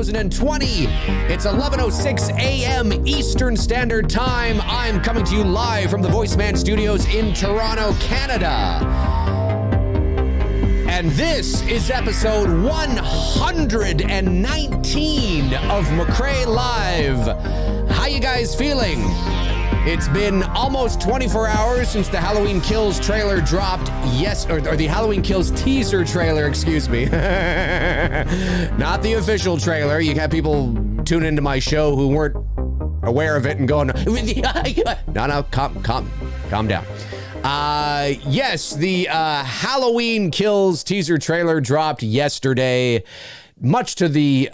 2020. It's 11:06 a.m. Eastern Standard Time. I'm coming to you live from the VoiceMann Studios in Toronto, Canada. And this is episode 119 of McRae Live. How you guys feeling? It's been almost 24 hours since the Halloween Kills trailer dropped. Or the Halloween Kills teaser trailer, excuse me. Not the official trailer. You have people tune into my show who weren't aware of it and going, no, calm down. Yes, the Halloween Kills teaser trailer dropped yesterday. Much to the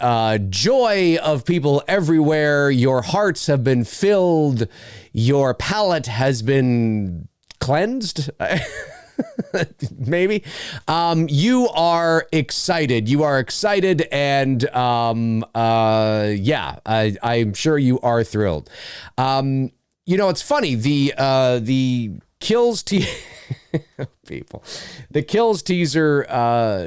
joy of people everywhere, your hearts have been filled, your palate has been cleansed, maybe. You are excited. And I'm sure you are thrilled. It's funny, the Kills people. The Kills teaser,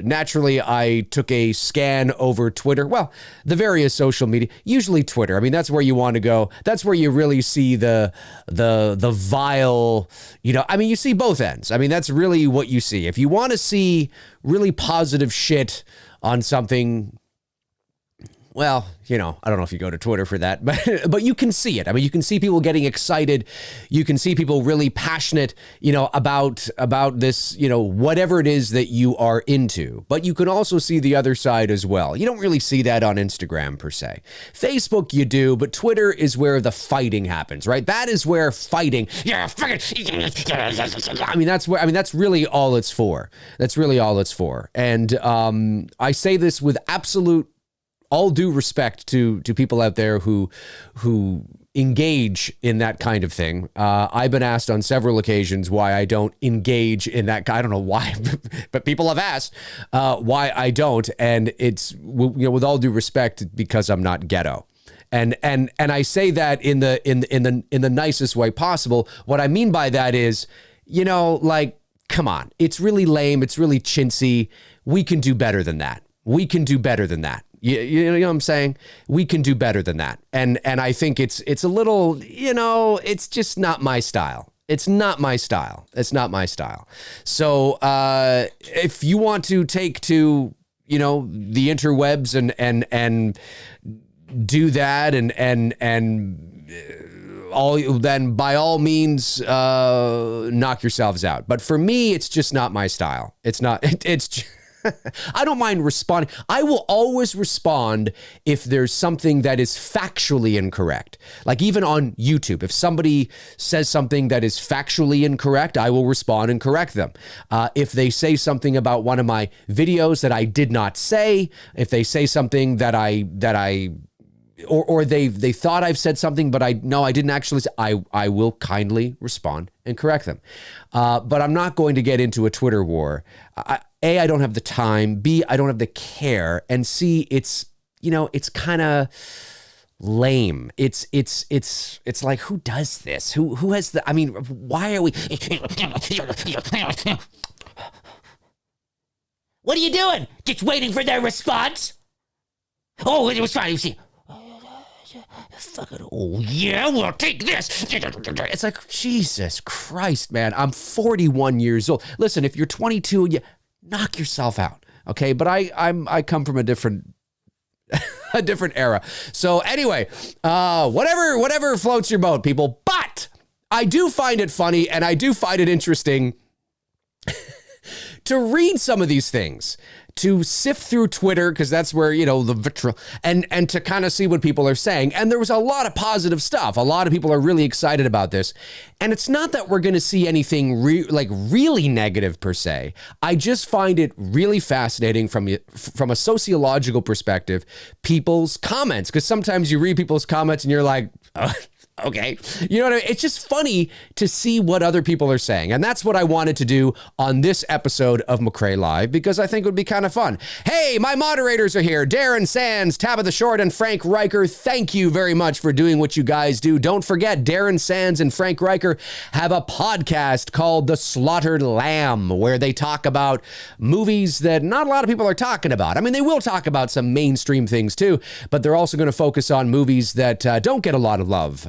naturally, I took a scan over Twitter. Well, the various social media, usually Twitter. I mean, that's where you want to go. That's where you really see the vile, you see both ends. I mean, that's really what you see. If you want to see really positive shit on something, well, I don't know if you go to Twitter for that, but you can see it. I mean, you can see people getting excited. You can see people really passionate, about this, whatever it is that you are into. But you can also see the other side as well. You don't really see that on Instagram per se. Facebook you do, but Twitter is where the fighting happens, right? That is where fighting. That's really all it's for. That's really all it's for. And I say this with absolute all due respect to people out there who engage in that kind of thing. I've been asked on several occasions why I don't engage in that. I don't know why, but people have asked why I don't, and it's with all due respect because I'm not ghetto. And I say that in the nicest way possible. What I mean by that is, come on, it's really lame, it's really chintzy. We can do better than that. You know what I'm saying? We can do better than that. And I think it's a little, it's just not my style. It's not my style. So if you want to take to, the interwebs and do that and then by all means knock yourselves out. But for me, it's just not my style. It's not. It's. I don't mind responding. I will always respond if there's something that is factually incorrect. Like even on YouTube, if somebody says something that is factually incorrect, I will respond and correct them. If they say something about one of my videos that I did not say, if they say something that or they thought I've said something, but I didn't actually say, I will kindly respond and correct them. But I'm not going to get into a Twitter war. A, I don't have the time. B, I don't have the care. And C, it's kind of lame. It's like, who does this? Who has why are we? What are you doing? Just waiting for their response? Oh, it was fine. You see. Fucking, oh yeah, we'll take this. It's like, Jesus Christ, man. I'm 41 years old. Listen, if you're 22, you knock yourself out, okay? But I come from a different era. So anyway, whatever floats your boat, people. But I do find it funny and I do find it interesting to read some of these things, to sift through Twitter, because that's where, the vitriol, and to kind of see what people are saying. And there was a lot of positive stuff. A lot of people are really excited about this. And it's not that we're going to see anything really negative per se. I just find it really fascinating from a sociological perspective, people's comments, because sometimes you read people's comments and you're like, Okay. You know what I mean? It's just funny to see what other people are saying. And that's what I wanted to do on this episode of McRae Live, because I think it would be kind of fun. Hey, my moderators are here. Darren Sands, Tabitha Short, and Frank Riker. Thank you very much for doing what you guys do. Don't forget, Darren Sands and Frank Riker have a podcast called The Slaughtered Lamb, where they talk about movies that not a lot of people are talking about. I mean, they will talk about some mainstream things too, but they're also going to focus on movies that don't get a lot of love.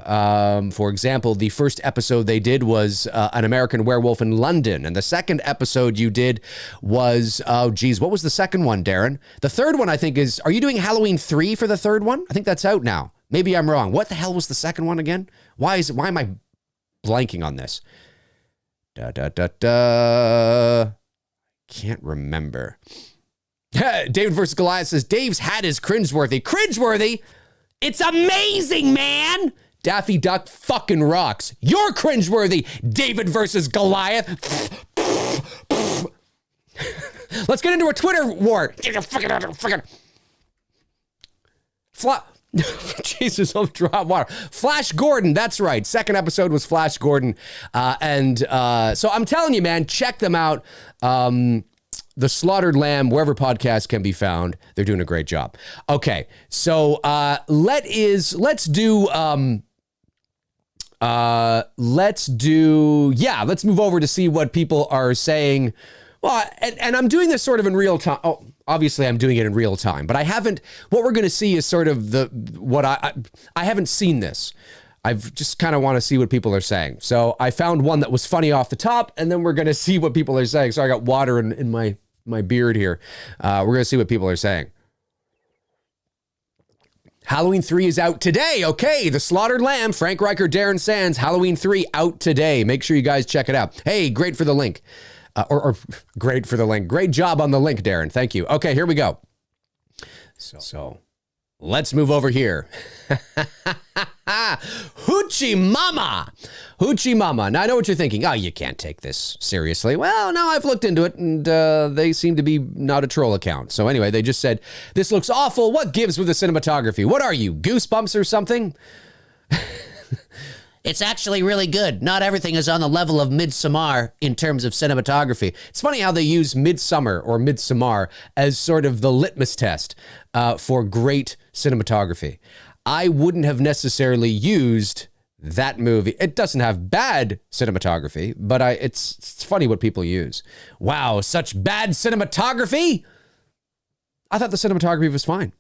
For example, the first episode they did was An American Werewolf in London. And the second episode you did was, oh, geez, what was the second one, Darren? The third one, I think, is, are you doing Halloween 3 for the third one? I think that's out now. Maybe I'm wrong. What the hell was the second one again? Why am I blanking on this? Can't remember. David versus Goliath says, Dave's hat is cringeworthy. Cringeworthy? It's amazing, man! Daffy Duck fucking rocks. You're cringeworthy, David versus Goliath. Let's get into a Twitter war. Jesus, I'll drop water. Flash Gordon, that's right. Second episode was Flash Gordon. So I'm telling you, man, check them out. The Slaughtered Lamb, wherever podcasts can be found. They're doing a great job. Okay, so let's move over to see what people are saying. Well, and I'm doing this sort of in real time. Oh, obviously I'm doing it in real time, but what we're going to see is sort of I haven't seen this. I've just kind of want to see what people are saying. So I found one that was funny off the top, and then we're going to see what people are saying. So I got water in my beard here. We're going to see what people are saying. Halloween 3 is out today. Okay, The Slaughtered Lamb, Frank Riker, Darren Sands, Halloween 3 out today. Make sure you guys check it out. Hey, great for the link. Or great for the link. Great job on the link, Darren. Thank you. Okay, here we go. So let's move over here. Hoochie Mama. Hoochie Mama. Now, I know what you're thinking. Oh, you can't take this seriously. Well, no, I've looked into it, and they seem to be not a troll account. So anyway, they just said, this looks awful. What gives with the cinematography? What are you, Goosebumps or something? It's actually really good. Not everything is on the level of Midsommar in terms of cinematography. It's funny how they use Midsummer or Midsommar as sort of the litmus test for great cinematography. I wouldn't have necessarily used that movie. It doesn't have bad cinematography, but it's funny what people use. Wow, such bad cinematography? I thought the cinematography was fine.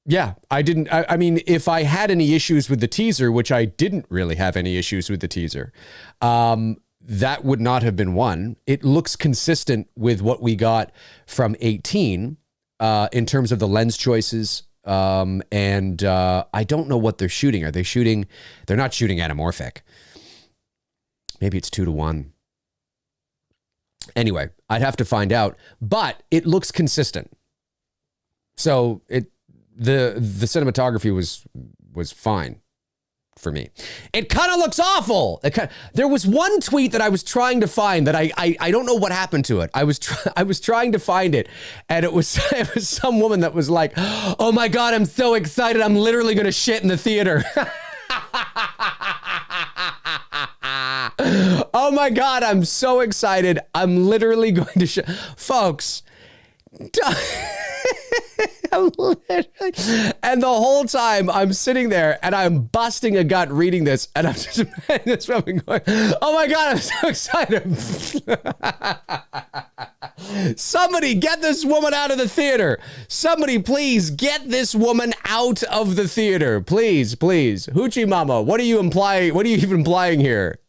Yeah, I didn't. I mean, if I had any issues with the teaser, which I didn't really have any issues with the teaser, that would not have been one. It looks consistent with what we got from 18 in terms of the lens choices. And I don't know what they're shooting. Are they shooting? They're not shooting anamorphic. Maybe it's 2:1. Anyway, I'd have to find out, but it looks consistent. So the cinematography was fine for me. It kind of looks awful. There was one tweet that I was trying to find that I don't know what happened to it. I was trying to find it, and it was some woman that was like, "Oh my God, I'm so excited! I'm literally gonna shit in the theater." Oh my God, I'm so excited! I'm literally going to shit, folks. And the whole time I'm sitting there and I'm busting a gut reading this, and I'm just going, oh my God, I'm so excited. Somebody get this woman out of the theater. Somebody please get this woman out of the theater. Please, please. Hoochie Mama, what are you implying? What are you even implying here?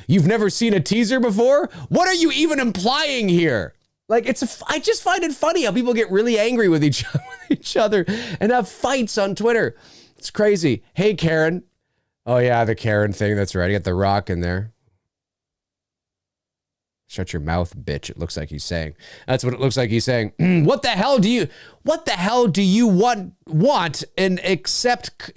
You've never seen a teaser before? What are you even implying here? Like, I just find it funny how people get really angry with each other and have fights on Twitter. It's crazy. Hey, Karen. Oh, yeah, the Karen thing. That's right. I got the rock in there. Shut your mouth, bitch. It looks like he's saying. That's what it looks like he's saying. What the hell do you want and accept?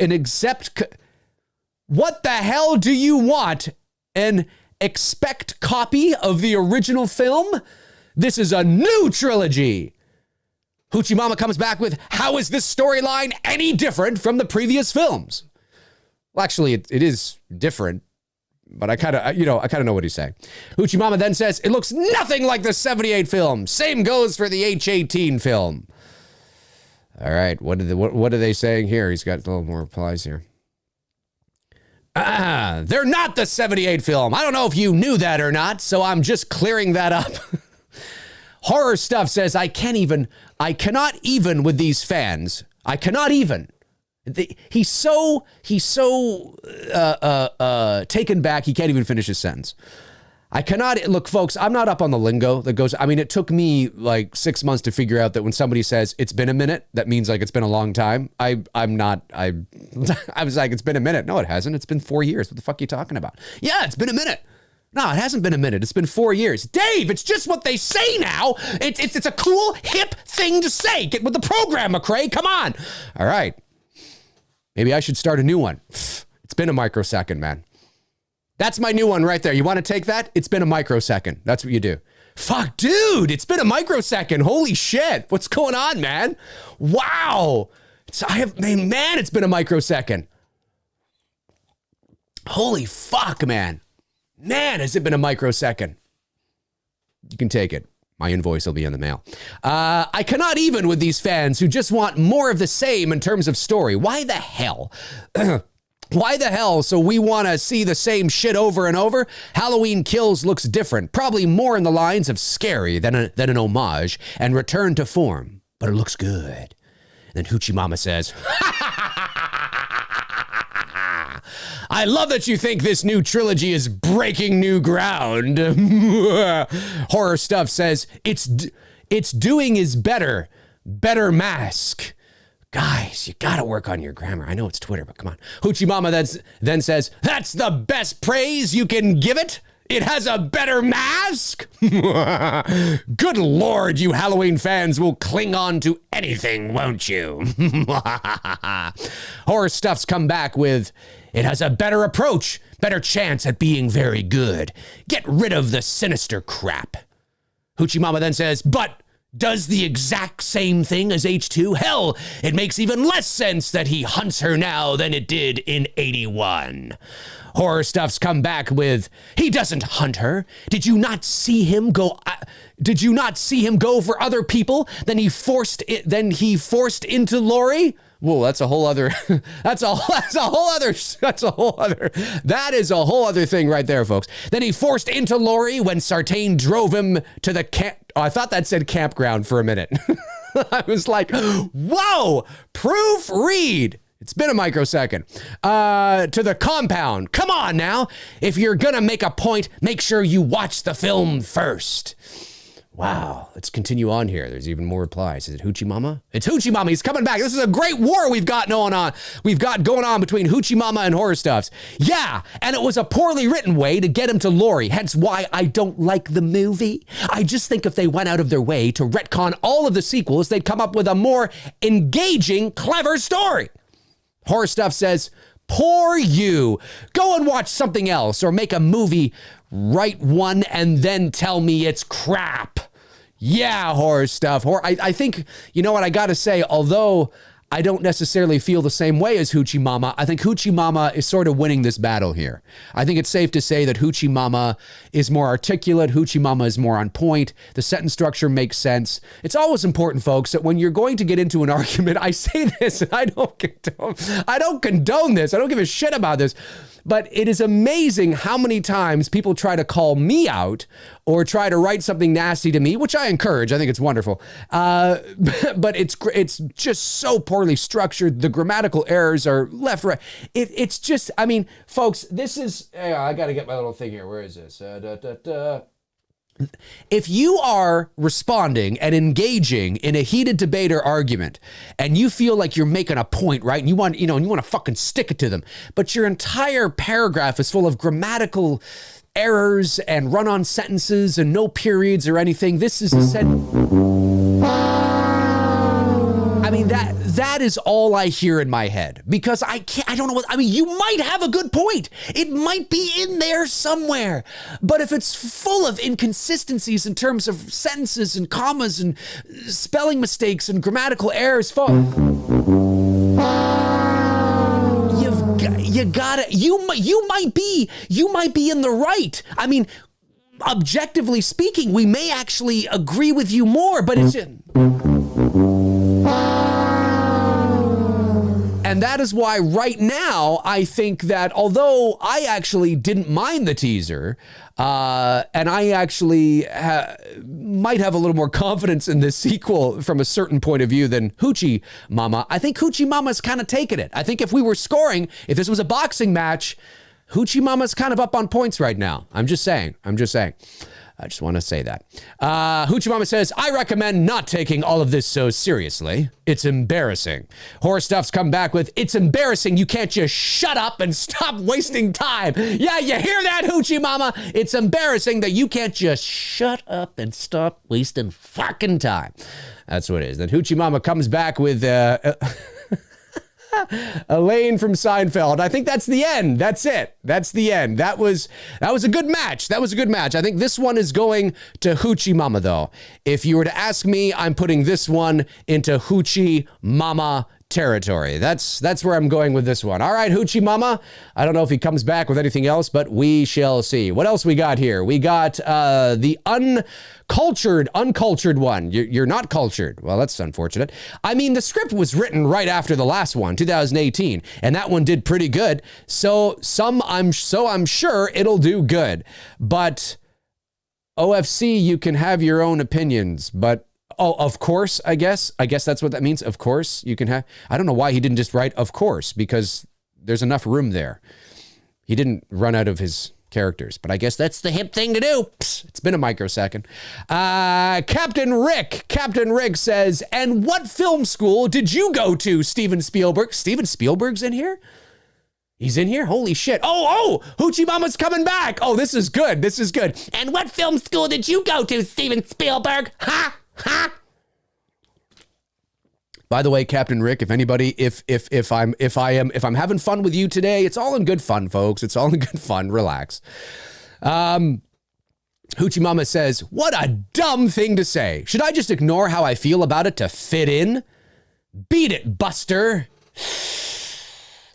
What the hell do you want an expect copy of the original film? This is a new trilogy. Hoochie Mama comes back with, how is this storyline any different from the previous films? Well, actually, it is different, but I kind of know what he's saying. Hoochie Mama then says, it looks nothing like the 78 film. Same goes for the H18 film. All right, what are they saying here? He's got a little more replies here. They're not the 78 film. I don't know if you knew that or not, so I'm just clearing that up. Horror Stuff says, I cannot even with these fans. I cannot even. He's so taken back, he can't even finish his sentence. I cannot, look, folks, I'm not up on the lingo that goes, I mean, it took me like 6 months to figure out that when somebody says it's been a minute, that means like it's been a long time. I was like, it's been a minute. No, it hasn't. It's been 4 years. What the fuck are you talking about? Yeah, it's been a minute. No, it hasn't been a minute. It's been 4 years. Dave, it's just what they say now. It's a cool, hip thing to say. Get with the program, McRae. Come on. All right. Maybe I should start a new one. It's been a microsecond, man. That's my new one right there. You want to take that? It's been a microsecond. That's what you do. Fuck, dude, it's been a microsecond. Holy shit. What's going on, man? Wow. It's been a microsecond. Holy fuck, man. Man, has it been a microsecond. You can take it. My invoice will be in the mail. I cannot even with these fans who just want more of the same in terms of story. Why the hell? Why the hell? So we want to see the same shit over and over? Halloween Kills looks different. Probably more in the lines of scary than an homage and return to form. But it looks good. And then Hoochie Mama says, I love that you think this new trilogy is breaking new ground. Horror Stuff says, it's doing is better. Better mask. Guys, you gotta work on your grammar. I know it's Twitter, but come on. Hoochie Mama then says, that's the best praise you can give it. It has a better mask. Good Lord, you Halloween fans will cling on to anything, won't you? Horror Stuff's come back with, it has a better approach, better chance at being very good. Get rid of the sinister crap. Hoochie Mama then says, but does the exact same thing as H2? Hell, it makes even less sense that he hunts her now than it did in 81. Horror Stuff's come back with, he doesn't hunt her. Did you not see him go for other people? Then he forced into Lori? Whoa, that is a whole other thing right there, folks. Then he forced into Lori when Sartain drove him to the camp. Oh, I thought that said campground for a minute. I was like, whoa, proofread. It's been a microsecond. To the compound. Come on now. If you're gonna make a point, make sure you watch the film first. Wow, let's continue on here. There's even more replies. Is it Hoochie Mama? It's Hoochie Mama. He's coming back. This is a great war we've got going on. We've got going on between Hoochie Mama and Horror Stuffs. Yeah, and it was a poorly written way to get him to Lori, hence why I don't like the movie. I just think if they went out of their way to retcon all of the sequels, they'd come up with a more engaging, clever story. Horror Stuff says, poor you. Go and watch something else or make a movie. Write one and then tell me it's crap. Yeah, Horror Stuff. I think, you know what I got to say, although I don't necessarily feel the same way as Hoochie Mama, I think Hoochie Mama is sort of winning this battle here. I think it's safe to say that Hoochie Mama is more articulate. Hoochie Mama is more on point. The sentence structure makes sense. It's always important, folks, that when you're going to get into an argument, I say this, and I don't condone this. I don't give a shit about this. But it is amazing how many times people try to call me out or try to write something nasty to me, which I encourage. I think it's wonderful. But it's just so poorly structured. The grammatical errors are left, right. It's just, I mean, folks, this is, I got to get my little thing here. Where is this? If you are responding and engaging in a heated debate or argument and you feel like you're making a point, right? And you want to fucking stick it to them, but your entire paragraph is full of grammatical errors and run-on sentences and no periods or anything. This is said. I mean, that is all I hear in my head, because I don't know you might have a good point. It might be in there somewhere, but if it's full of inconsistencies in terms of sentences and commas and spelling mistakes and grammatical errors, you might be in the right. I mean, objectively speaking, we may actually agree with you more, but it's just... And that is why right now, I think that although I actually didn't mind the teaser, and I actually might have a little more confidence in this sequel from a certain point of view than Hoochie Mama, I think Hoochie Mama's kind of taken it. I think if we were scoring, if this was a boxing match, Hoochie Mama's kind of up on points right now. I'm just saying. I just want to say that. Hoochie Mama says, I recommend not taking all of this so seriously. It's embarrassing. Horror Stuff's come back with, it's embarrassing. You can't just shut up and stop wasting time. Yeah, you hear that, Hoochie Mama? It's embarrassing that you can't just shut up and stop wasting fucking time. That's what it is. Then Hoochie Mama comes back with... Elaine from Seinfeld. I think that's the end. That's it. That's the end. That was a good match. I think this one is going to Hoochie Mama, though. If you were to ask me, I'm putting this one into Hoochie Mama territory. That's where I'm going with this one. All right, Hoochie Mama. I don't know if he comes back with anything else, but we shall see. What else we got here? We got the uncultured one. You're not cultured. Well, that's unfortunate. I mean, the script was written right after the last one, 2018, and that one did pretty good. So I'm sure it'll do good. But OFC, you can have your own opinions, but oh, of course, I guess that's what that means. Of course, you can have... I don't know why he didn't just write of course, because there's enough room there. He didn't run out of his characters, but I guess that's the hip thing to do. Psst, it's been a microsecond. Captain Rick says, and what film school did you go to, Steven Spielberg? Steven Spielberg's in here? He's in here? Holy shit. Oh, Hoochie Mama's coming back. Oh, this is good. And what film school did you go to, Steven Spielberg? Ha! By the way, Captain Rick, if anybody, if I'm having fun with you today, it's all in good fun, folks. It's all in good fun. Relax. Hoochie Mama says, what a dumb thing to say. Should I just ignore how I feel about it to fit in? Beat it, Buster.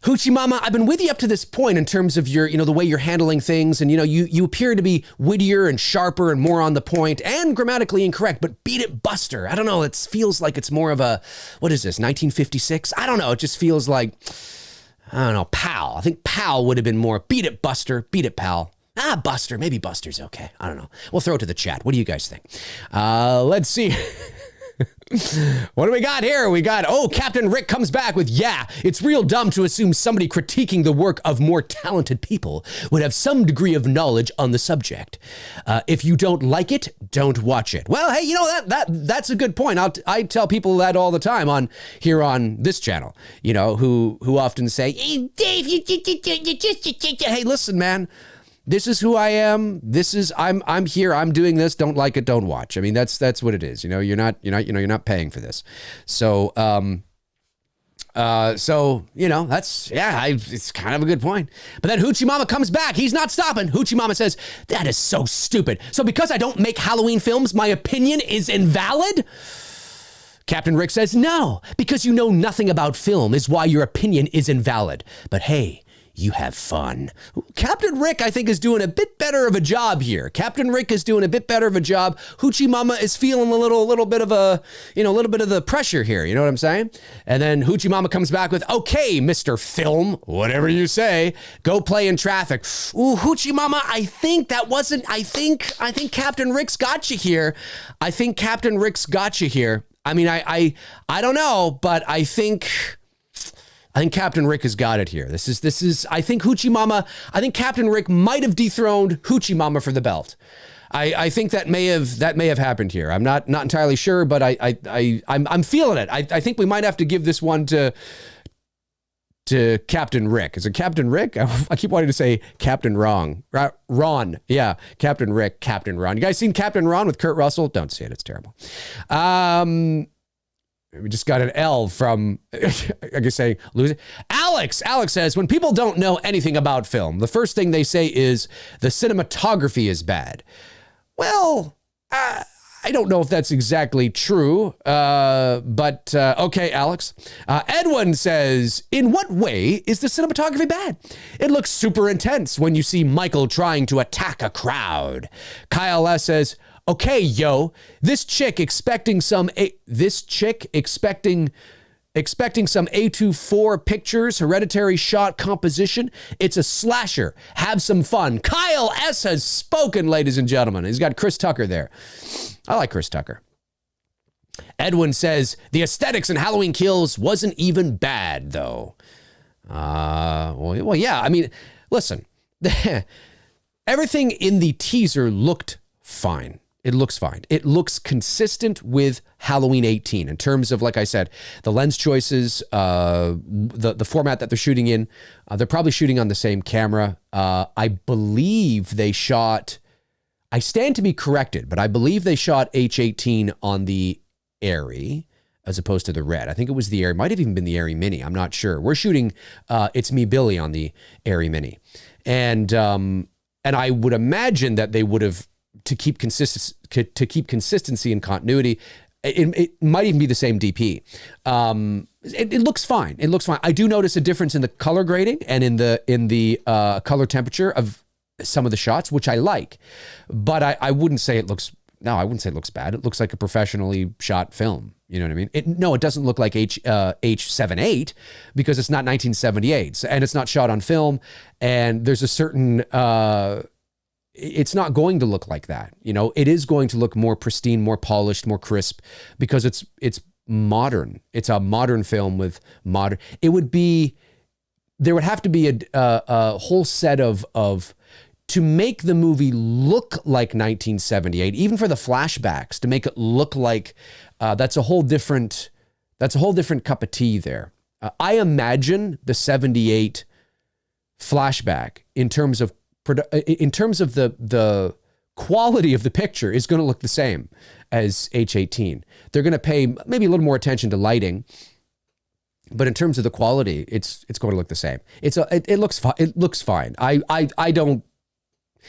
Hoochie Mama, I've been with you up to this point in terms of your, the way you're handling things. And, you appear to be wittier and sharper and more on the point and grammatically incorrect, but beat it, Buster. I don't know. It feels like it's more of a, what is this, 1956? I don't know. It just feels like, I don't know, pal. I think pal would have been more, beat it, Buster. Beat it, pal. Buster. Maybe Buster's okay. I don't know. We'll throw it to the chat. What do you guys think? Let's see. What do we got here? We got, Captain Rick comes back with, it's real dumb to assume somebody critiquing the work of more talented people would have some degree of knowledge on the subject. If you don't like it, don't watch it. Well, hey, that's a good point. I tell people that all the time on this channel, who often say, hey, Dave, hey, listen, man. This is who I am. I'm here. I'm doing this. Don't like it. Don't watch. I mean, that's what it is. You're not paying for this. So, it's kind of a good point. But then Hoochie Mama comes back. He's not stopping. Hoochie Mama says, that is so stupid. So because I don't make Halloween films, my opinion is invalid? Captain Rick says, no, because you know nothing about film is why your opinion is invalid. But hey, you have fun. Captain Rick, I think, is doing a bit better of a job here. Hoochie Mama is feeling a little bit of a little bit of the pressure here. You know what I'm saying? And then Hoochie Mama comes back with, okay, Mr. Film, whatever you say, go play in traffic. Ooh, Hoochie Mama, I think Captain Rick's got you here. I mean, I don't know, but I think Captain Rick has got it here. This is, I think Captain Rick might have dethroned Hoochie Mama for the belt. I think that may have happened here. I'm not entirely sure, but I'm feeling it. I think we might have to give this one to Captain Rick. Is it Captain Rick? I keep wanting to say Captain Ron. Yeah, Captain Rick, Captain Ron. You guys seen Captain Ron with Kurt Russell? Don't see it. It's terrible. We just got an L from, I guess saying, lose it. Alex says, when people don't know anything about film, the first thing they say is the cinematography is bad. Well, I don't know if that's exactly true, but okay, Alex. Edwin says, in what way is the cinematography bad? It looks super intense when you see Michael trying to attack a crowd. Kyle S. says, okay, yo, this chick expecting some A24 pictures, hereditary shot composition. It's a slasher. Have some fun. Kyle S. has spoken, ladies and gentlemen. He's got Chris Tucker there. I like Chris Tucker. Edwin says, the aesthetics in Halloween Kills wasn't even bad, though. Well, yeah, I mean, listen, everything in the teaser looked fine. It looks fine. It looks consistent with Halloween 18 in terms of, like I said, the lens choices, the format that they're shooting in. They're probably shooting on the same camera. I believe they shot, I stand to be corrected, but I believe they shot H18 on the Airy as opposed to the Red. I think it was the Airy. Might have even been the Airy Mini. I'm not sure. We're shooting It's Me, Billy on the Airy Mini. And I would imagine that they would have, to keep consistency and continuity, it might even be the same DP. It looks fine. It looks fine. I do notice a difference in the color grading and in the color temperature of some of the shots, which I like. But I wouldn't say it looks. No, I wouldn't say it looks bad. It looks like a professionally shot film. You know what I mean? It doesn't look like H78 because it's not 1978 and it's not shot on film. And there's a certain. It's not going to look like that. You know, it is going to look more pristine, more polished, more crisp because it's modern. It's a modern film with modern. There would have to be a whole set of to make the movie look like 1978, even for the flashbacks, to make it look like that's a whole different cup of tea there. I imagine the 78 flashback in terms of the quality of the picture is going to look the same as H18. They're going to pay maybe a little more attention to lighting, but in terms of the quality, it's going to look the same. It looks fine. It looks fine. I don't.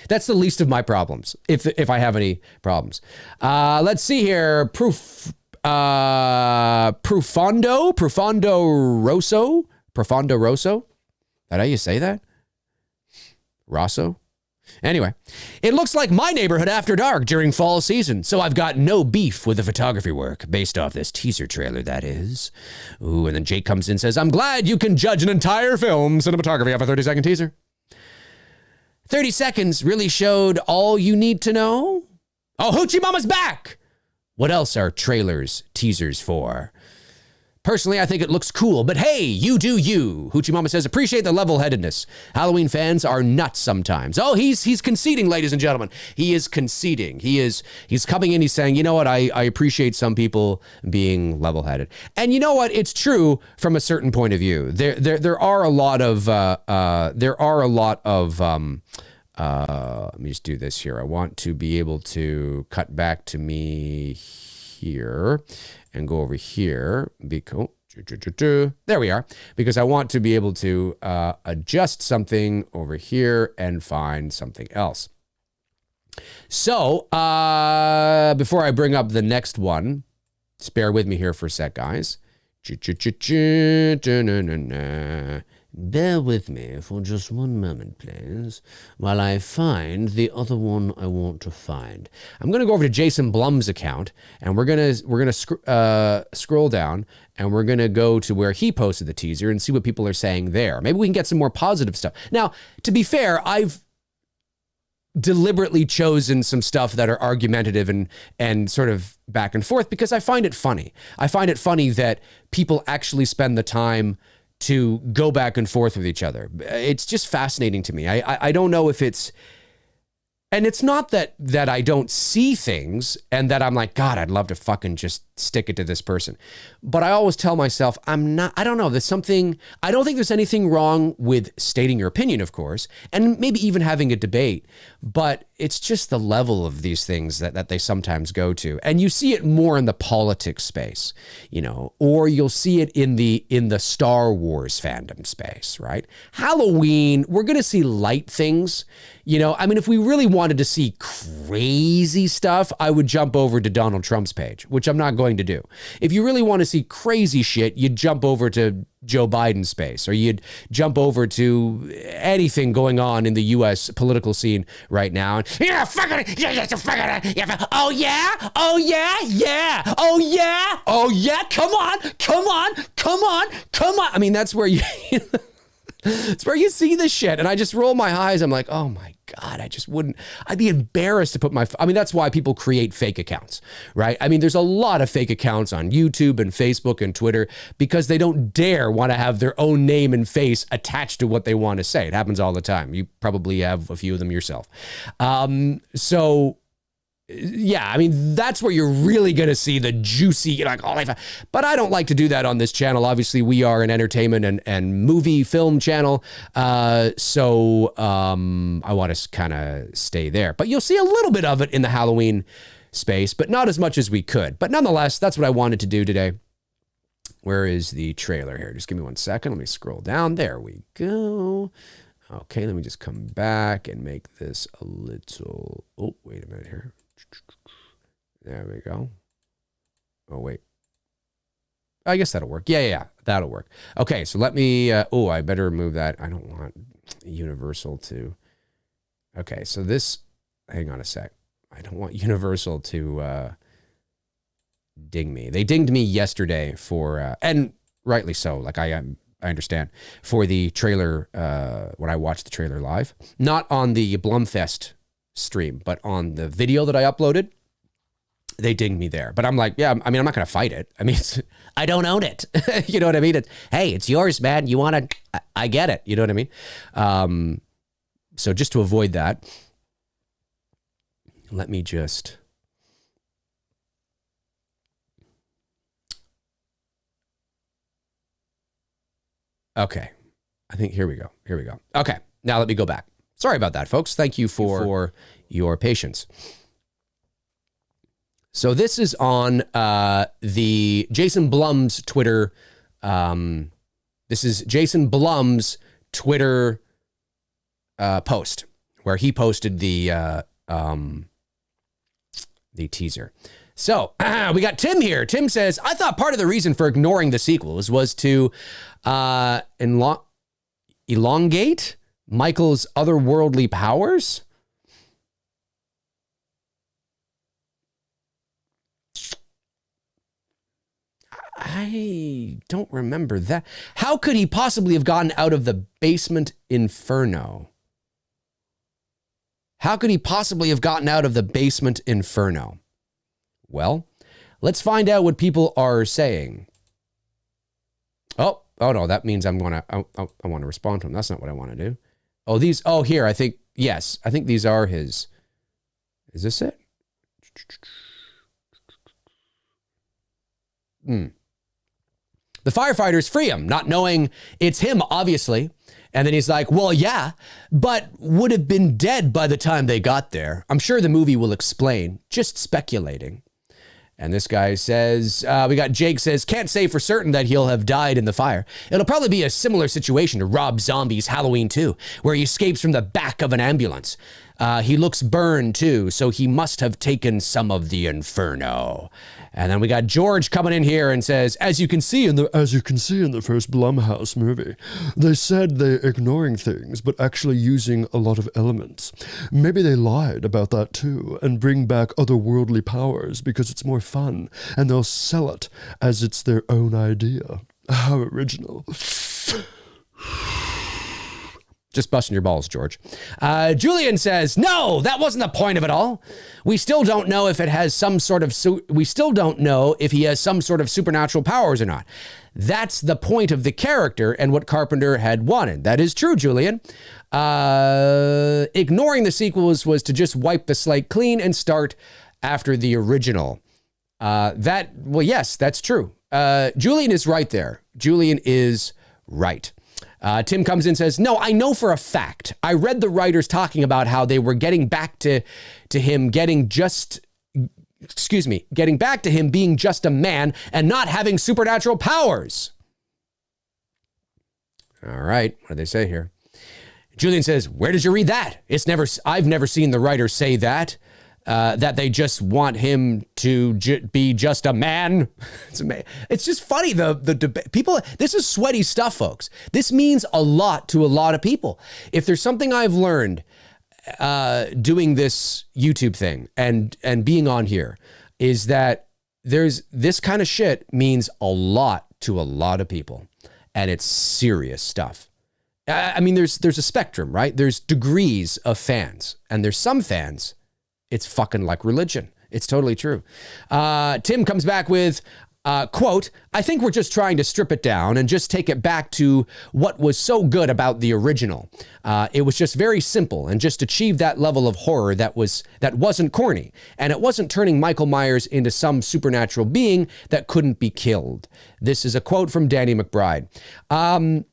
That's the least of my problems, if I have any problems. Let's see here. Profondo Rosso. Is that how you say that? Rosso? Anyway, it looks like my neighborhood after dark during fall season, so I've got no beef with the photography work, based off this teaser trailer, that is. Ooh, and then Jake comes in and says, I'm glad you can judge an entire film cinematography off a 30-second teaser. 30 seconds really showed all you need to know? Oh, Hoochie Mama's back! What else are trailers, teasers for? Personally, I think it looks cool, but hey, you do you. Hoochie Mama says, appreciate the level-headedness. Halloween fans are nuts sometimes. Oh, he's conceding, ladies and gentlemen. He is conceding. He's coming in, he's saying, you know what, I appreciate some people being level-headed. And you know what, it's true from a certain point of view. There are a lot of, let me just do this here. I want to be able to cut back to me here and go over here. There we are. Because I want to be able to adjust something over here and find something else. So before I bring up the next one, just bear with me here for a sec, guys. Bear with me for just one moment, please, while I find the other one I want to find. I'm going to go over to Jason Blum's account, and we're gonna scroll down, and we're going to go to where he posted the teaser and see what people are saying there. Maybe we can get some more positive stuff. Now, to be fair, I've deliberately chosen some stuff that are argumentative and sort of back and forth because I find it funny. I find it funny that people actually spend the time to go back and forth with each other. It's just fascinating to me. I don't know if it's And it's not that I don't see things and that I'm like, God, I'd love to fucking just stick it to this person. But I always tell myself, I don't know, there's something, I don't think there's anything wrong with stating your opinion, of course, and maybe even having a debate, but it's just the level of these things that they sometimes go to. And you see it more in the politics space, you know, or you'll see it in the Star Wars fandom space, right? Halloween, we're going to see light things. You know, I mean, if we really wanted to see crazy stuff, I would jump over to Donald Trump's page, which I'm not going to do. If you really want to see crazy shit, you'd jump over to Joe Biden's space, or you'd jump over to anything going on in the U.S. political scene right now. And, yeah, fuck it, yeah, oh yeah, oh yeah, yeah, oh yeah, oh yeah, come on, come on, come on, come on. I mean, that's where you... It's where you see this shit. And I just roll my eyes. I'm like, oh my God, I'd be embarrassed to put that's why people create fake accounts, right? I mean, there's a lot of fake accounts on YouTube and Facebook and Twitter because they don't dare want to have their own name and face attached to what they want to say. It happens all the time. You probably have a few of them yourself. Yeah, I mean, that's where you're really going to see the juicy, like, oh, but I don't like to do that on this channel. Obviously, we are an entertainment and movie film channel. So I want to kind of stay there. But you'll see a little bit of it in the Halloween space, but not as much as we could. But nonetheless, that's what I wanted to do today. Where is the trailer here? Just give me 1 second. Let me scroll down. There we go. Okay, let me just come back and make this a little... Oh, wait a minute here. There we go. Oh, wait. I guess that'll work. Yeah, that'll work. Okay, so let me... I better remove that. I don't want Universal to... Okay, so this... Hang on a sec. I don't want Universal to ding me. They dinged me yesterday for... and rightly so. Like, I understand. For the trailer, when I watched the trailer live. Not on the Blumfest stream, but on the video that I uploaded, they dinged me there. But I'm like, yeah, I mean, I'm not going to fight it. I mean, I don't own it. You know what I mean? Hey, it's yours, man. You want to, I get it. You know what I mean? So just to avoid that, let me just... Okay. I think here we go. Okay. Now let me go back. Sorry about that, folks. Thank you for your patience. So this is on the Jason Blum's Twitter. This is Jason Blum's Twitter post where he posted the teaser. So we got Tim here. Tim says, I thought part of the reason for ignoring the sequels was to elongate Michael's otherworldly powers. I don't remember that. How could he possibly have gotten out of the basement inferno? How could he possibly have gotten out of the basement inferno? Well, let's find out what people are saying. Oh no, that means I want to respond to him. That's not what I want to do. Here, I think these are his. Is this it? The firefighters free him, not knowing it's him, obviously. And then he's like, well, yeah, but would have been dead by the time they got there. I'm sure the movie will explain, just speculating. And this guy says, we got Jake says, can't say for certain that he'll have died in the fire. It'll probably be a similar situation to Rob Zombie's Halloween 2, where he escapes from the back of an ambulance. He looks burned too, so he must have taken some of the inferno. And then we got George coming in here and says, as you can see in the first Blumhouse movie, they said they're ignoring things, but actually using a lot of elements. Maybe they lied about that too, and bring back otherworldly powers because it's more fun, and they'll sell it as it's their own idea. How original. Just busting your balls, George. Julian says, no, that wasn't the point of it all. We still don't know if he has some sort of supernatural powers or not. That's the point of the character and what Carpenter had wanted. That is true, Julian. Ignoring the sequels was to just wipe the slate clean and start after the original. Yes, that's true. Julian is right there. Julian is right. Tim comes in and says, no, I know for a fact. I read the writers talking about how they were getting back to him getting back to him being just a man and not having supernatural powers. All right. What do they say here? Julian says, where did you read that? I've never seen the writers say that they just want him to be just a man. It's just funny. The debate, people, this is sweaty stuff, folks. This means a lot to a lot of people. If there's something I've learned doing this YouTube thing and being on here, is that there's this kind of shit means a lot to a lot of people, and it's serious stuff. I mean, there's a spectrum, right? There's degrees of fans, and there's some fans, it's fucking like religion. It's totally true. Tim comes back with, quote, I think we're just trying to strip it down and just take it back to what was so good about the original. It was just very simple and just achieved that level of horror that wasn't corny. And it wasn't turning Michael Myers into some supernatural being that couldn't be killed. This is a quote from Danny McBride.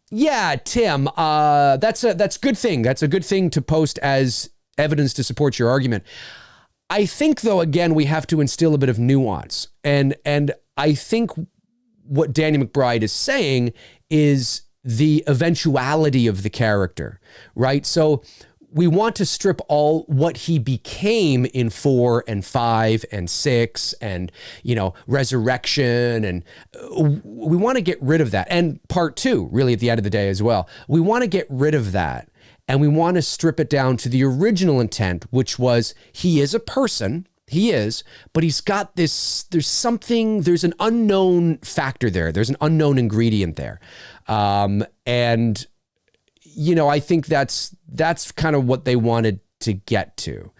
Yeah, Tim, that's a good thing. That's a good thing to post as evidence to support your argument. I think, though, again, we have to instill a bit of nuance. And I think what Danny McBride is saying is the eventuality of the character, right? So we want to strip all what he became in 4 and 5 and 6 and, resurrection. And we want to get rid of that. And part 2, really, at the end of the day as well. We want to get rid of that. And we want to strip it down to the original intent, which was he is a person. He is, but he's got this, there's an unknown factor there. There's an unknown ingredient there. I think that's kind of what they wanted to get to.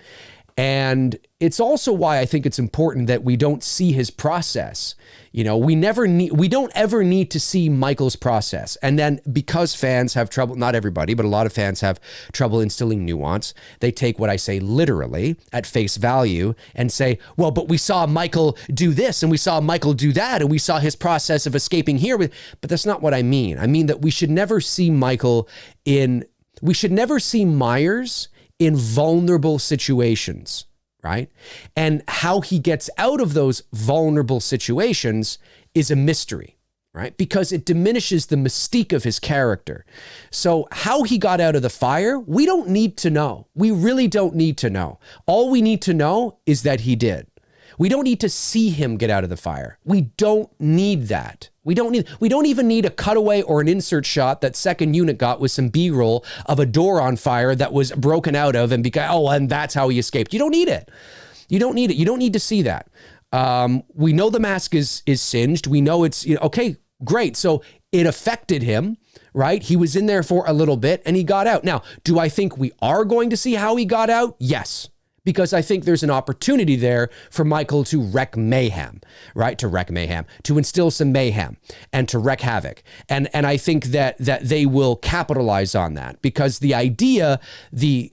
And it's also why I think it's important that we don't see his process. We don't ever need to see Michael's process. And then because fans have trouble, not everybody, but a lot of fans have trouble instilling nuance, they take what I say literally at face value and say, well, but we saw Michael do this and we saw Michael do that and we saw his process of escaping here. But that's not what I mean. I mean that we should never see Myers in vulnerable situations, right? And how he gets out of those vulnerable situations is a mystery, right? Because it diminishes the mystique of his character. So how he got out of the fire, we don't need to know. We really don't need to know. All we need to know is that he did. We don't need to see him get out of the fire. We don't need that. We don't even need a cutaway or an insert shot that second unit got with some B-roll of a door on fire that was broken out of and that's how he escaped. You don't need it. You don't need it. You don't need to see that. We know the mask is singed. We know it's, okay, great. So it affected him, right? He was in there for a little bit and he got out. Now, do I think we are going to see how he got out? Yes. Because I think there's an opportunity there for Michael to wreak mayhem, right? To instill some mayhem and to wreak havoc. And I think that they will capitalize on that because the idea, the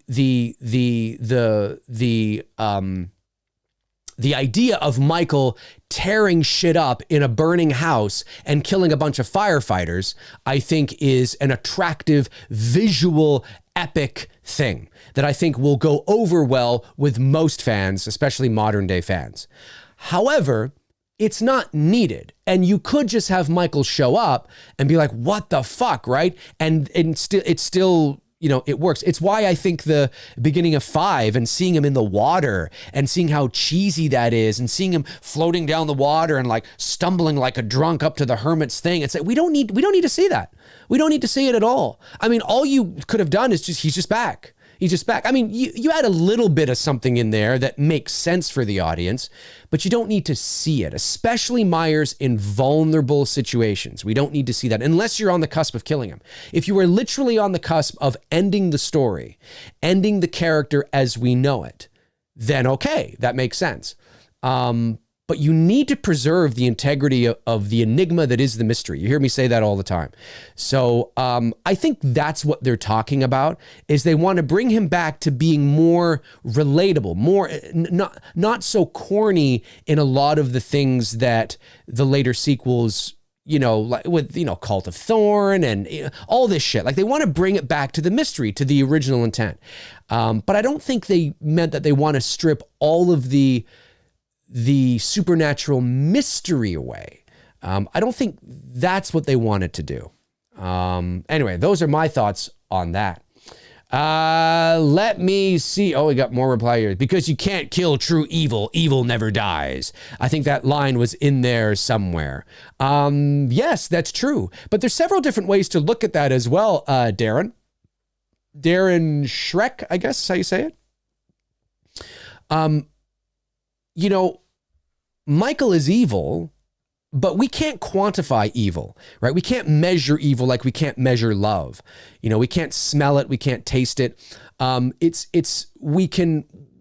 idea of Michael tearing shit up in a burning house and killing a bunch of firefighters, I think is an attractive, visual, epic thing that I think will go over well with most fans, especially modern day fans. However, it's not needed. And you could just have Michael show up and be like, what the fuck, right? And it's still it works. It's why I think the beginning of 5 and seeing him in the water and seeing how cheesy that is and seeing him floating down the water and like stumbling like a drunk up to the hermit's thing. It's like, we don't need to see that. We don't need to see it at all. I mean, all you could have done is he's just back. He's just back. I mean, you add a little bit of something in there that makes sense for the audience, but you don't need to see it, especially Myers in vulnerable situations. We don't need to see that unless you're on the cusp of killing him. If you were literally on the cusp of ending the story, ending the character as we know it, then okay, that makes sense. But you need to preserve the integrity of the enigma that is the mystery. You hear me say that all the time. So I think that's what they're talking about, is they want to bring him back to being more relatable, more not so corny in a lot of the things that the later sequels, like with, Cult of Thorn and all this shit. Like, they want to bring it back to the mystery, to the original intent. But I don't think they meant that they want to strip all of the supernatural mystery away. I don't think that's what they wanted to do. Anyway, those are my thoughts on that. Let me see. Oh, we got more reply here. Because you can't kill true evil, evil never dies. I think that line was in there somewhere. Yes, that's true. But there's several different ways to look at that as well, Darren. Darren Shrek, I guess is how you say it. Michael is evil, but we can't quantify evil, right? We can't measure evil like we can't measure love. We can't smell it. We can't taste it.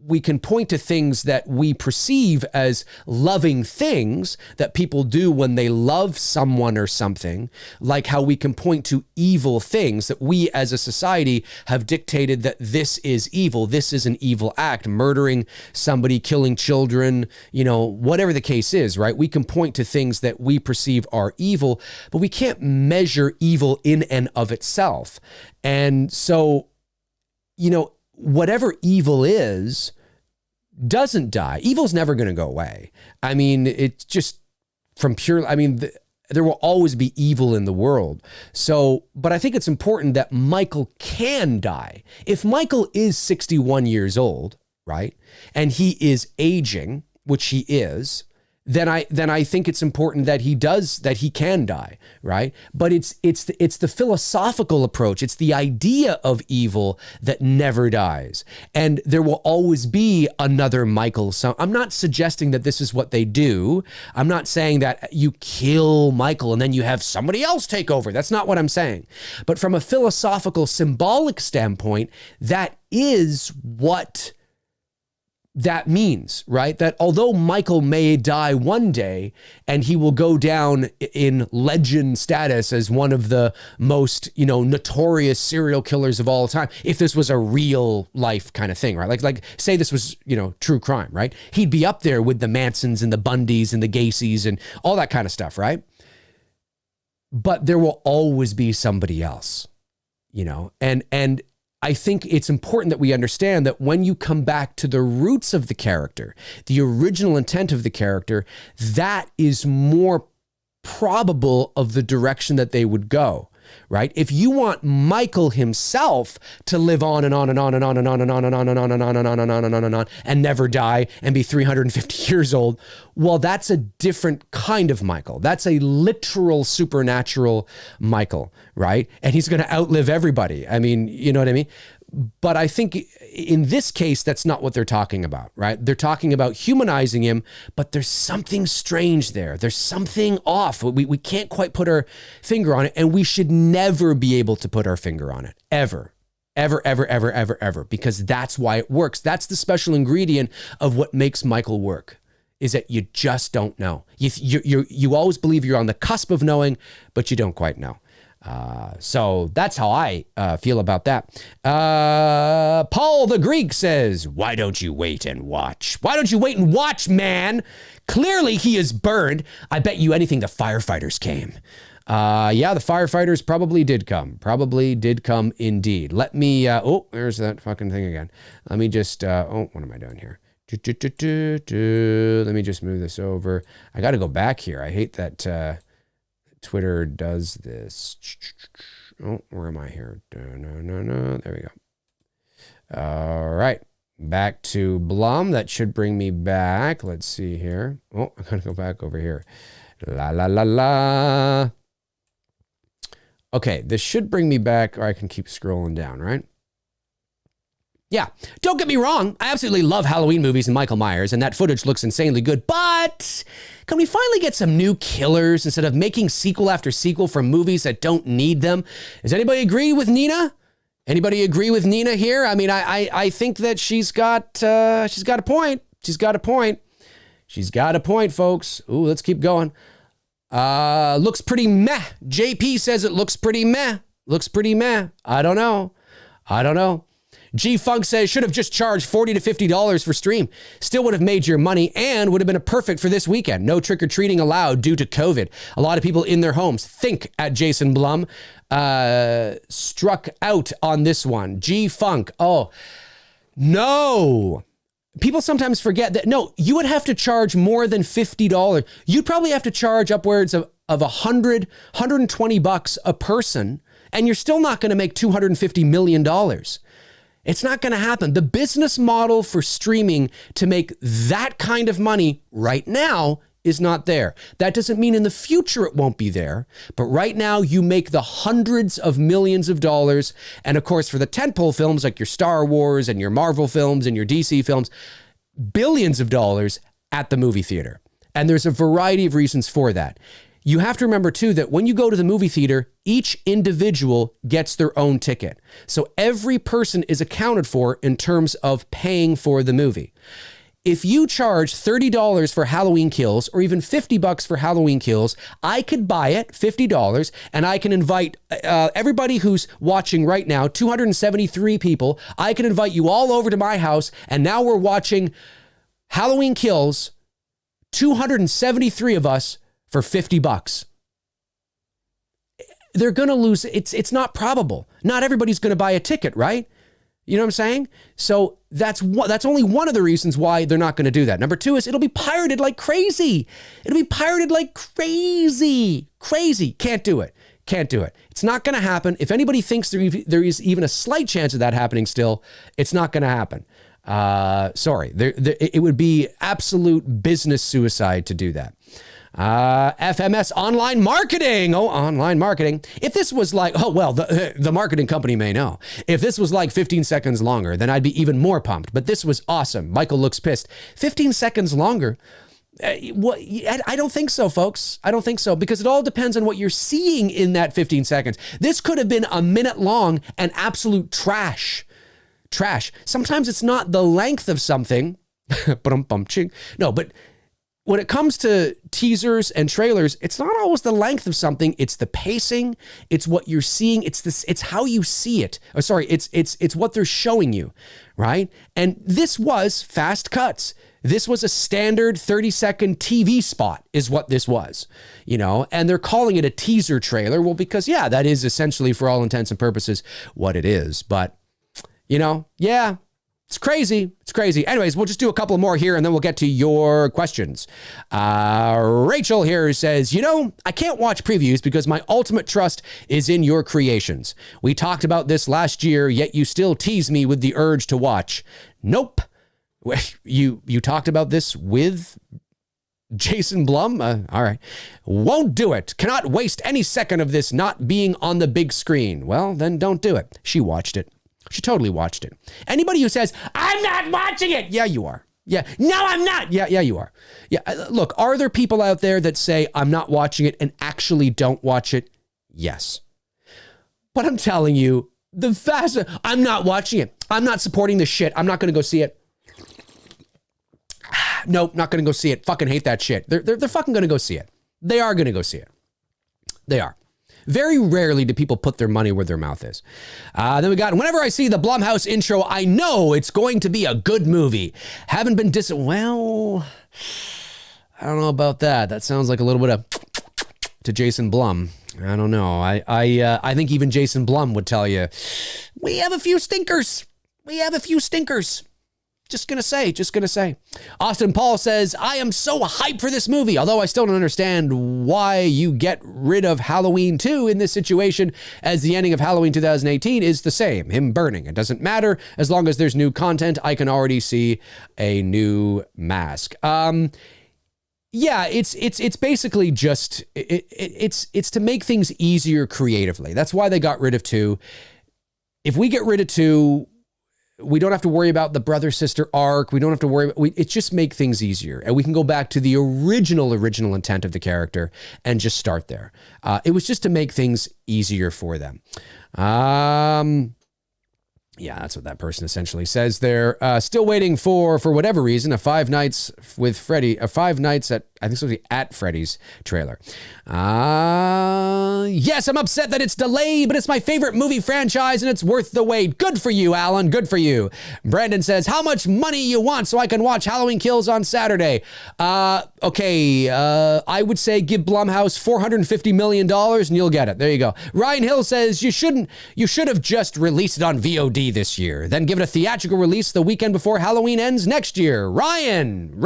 We can point to things that we perceive as loving things that people do when they love someone or something, like how we can point to evil things that we as a society have dictated that this is evil. This is an evil act, murdering somebody, killing children, whatever the case is, right? We can point to things that we perceive are evil, but we can't measure evil in and of itself. And so, whatever evil is doesn't die. Evil's never going to go away. I mean, it's just from pure, there will always be evil in the world. So, but I think it's important that Michael can die. If Michael is 61 years old, right, and he is aging, which he is, then I think it's important that he can die, right? But it's the philosophical approach. It's the idea of evil that never dies. And there will always be another Michael. So I'm not suggesting that this is what they do. I'm not saying that you kill Michael and then you have somebody else take over. That's not what I'm saying. But from a philosophical, symbolic standpoint, that is what that means, right? That although Michael may die one day and he will go down in legend status as one of the most, notorious serial killers of all time, if this was a real life kind of thing, right? Like say this was, true crime, right? He'd be up there with the Mansons and the Bundys and the Gacy's and all that kind of stuff, right? But there will always be somebody else, and I think it's important that we understand that when you come back to the roots of the character, the original intent of the character, that is more probable of the direction that they would go, right? If you want Michael himself to live on and on and on and on and on and on and on and on and on and on and on and on and on and never die and be 350 years old, well, that's a different kind of Michael. That's a literal supernatural Michael, right? And he's going to outlive everybody. I mean, you know what I mean? But I think in this case, that's not what they're talking about, right? They're talking about humanizing him, but there's something strange there. There's something off. We can't quite put our finger on it, and we should never be able to put our finger on it, ever. Ever, ever, ever, ever, ever, because that's why it works. That's the special ingredient of what makes Michael work, is that you just don't know. You always believe you're on the cusp of knowing, but you don't quite know. So that's how I feel about that. Paul the Greek says, why don't you wait and watch? Why don't you wait and watch, man? Clearly he is burned. I bet you anything the firefighters came. Yeah, the firefighters probably did come. Probably did come indeed. Let me, oh, there's that fucking thing again. Let me just, oh, what am I doing here? Let me just move this over. I got to go back here. I hate that Twitter does this. Oh, where am I here? No. There we go. All right. Back to Blum. That should bring me back. Let's see here. Oh, I got to go back over here. La. Okay, this should bring me back, or I can keep scrolling down, right? Yeah, don't get me wrong. I absolutely love Halloween movies and Michael Myers, and that footage looks insanely good. But can we finally get some new killers instead of making sequel after sequel from movies that don't need them? Does anybody agree with Nina? Anybody agree with Nina here? I mean, I think that she's got a point. She's got a point. She's got a point, folks. Ooh, let's keep going. Looks pretty meh. JP says it looks pretty meh. Looks pretty meh. I don't know. G-Funk says, should have just charged $40 to $50 for stream. Still would have made your money and would have been a perfect for this weekend. No trick-or-treating allowed due to COVID. A lot of people in their homes. Think at Jason Blum. Struck out on this one. G-Funk. Oh, no. People sometimes forget that, no, you would have to charge more than $50. You'd probably have to charge upwards of $100, $120 a person, and you're still not going to make $250 million. It's not going to happen. The business model for streaming to make that kind of money right now is not there. That doesn't mean in the future it won't be there. But right now you make the hundreds of millions of dollars. And of course, for the tentpole films like your Star Wars and your Marvel films and your DC films, billions of dollars at the movie theater. And there's a variety of reasons for that. You have to remember, too, that when you go to the movie theater, each individual gets their own ticket. So every person is accounted for in terms of paying for the movie. If you charge $30 for Halloween Kills or even $50 for Halloween Kills, I could buy it, $50, and I can invite everybody who's watching right now, 273 people, I can invite you all over to my house, and now we're watching Halloween Kills, 273 of us, for $50. They're going to lose. It's not probable. Not everybody's going to buy a ticket, right? You know what I'm saying? So that's only one of the reasons why they're not going to do that. Number two is it'll be pirated like crazy. Crazy. Can't do it. It's not going to happen. If anybody thinks there is even a slight chance of that happening still, it's not going to happen. Sorry. It would be absolute business suicide to do that. FMS online marketing. Oh, online marketing. If this was like, the marketing company may know. If this was like 15 seconds longer, then I'd be even more pumped. But this was awesome. Michael looks pissed. 15 seconds longer. I don't think so, folks. I don't think so, because it all depends on what you're seeing in that 15 seconds. This could have been a minute long and absolute trash. Sometimes it's not the length of something. No, but when it comes to teasers and trailers, it's not always the length of something. It's the pacing. It's what you're seeing. It's how you see it. It's what they're showing you, right? And this was fast cuts. This was a standard 30-second TV spot is what this was, and they're calling it a teaser trailer. Well, because that is essentially for all intents and purposes what it is. But, it's crazy. Anyways, we'll just do a couple more here and then we'll get to your questions. Rachel here says, I can't watch previews because my ultimate trust is in your creations. We talked about this last year, yet you still tease me with the urge to watch. Nope. You talked about this with Jason Blum? All right. Won't do it. Cannot waste any second of this not being on the big screen. Well, then don't do it. She watched it. She totally watched it. Anybody who says, I'm not watching it. Yeah, you are. Yeah. No, I'm not. Yeah, you are. Yeah. Look, are there people out there that say, I'm not watching it and actually don't watch it? Yes. But I'm telling you, I'm not watching it. I'm not supporting this shit. I'm not going to go see it. Nope, not going to go see it. Fucking hate that shit. They're fucking going to go see it. They are going to go see it. They are. Very rarely do people put their money where their mouth is. Then we got, whenever I see the Blumhouse intro, I know it's going to be a good movie. Haven't been well, I don't know about that. That sounds like a little bit of to Jason Blum. I don't know. I think even Jason Blum would tell you, we have a few stinkers. Just gonna say. Austin Paul says, I am so hyped for this movie, although I still don't understand why you get rid of Halloween 2 in this situation, as the ending of Halloween 2018 is the same, him burning. It doesn't matter as long as there's new content. I can already see a new mask. Yeah, it's basically just, it's to make things easier creatively. That's why they got rid of 2. If we get rid of 2, we don't have to worry about the brother-sister arc. We don't have to worry about, it just make things easier. And we can go back to the original intent of the character and just start there. It was just to make things easier for them. Yeah, that's what that person essentially says there. Still waiting for whatever reason, a Five Nights at, I think it's supposed to be at Freddy's trailer. Yes, I'm upset that it's delayed, but it's my favorite movie franchise and it's worth the wait. Good for you, Alan. Good for you. Brandon says, how much money you want so I can watch Halloween Kills on Saturday? Okay, I would say give Blumhouse $450 million and you'll get it. There you go. Ryan Hill says, you should have just released it on VOD this year, then give it a theatrical release the weekend before Halloween ends next year. Ryan.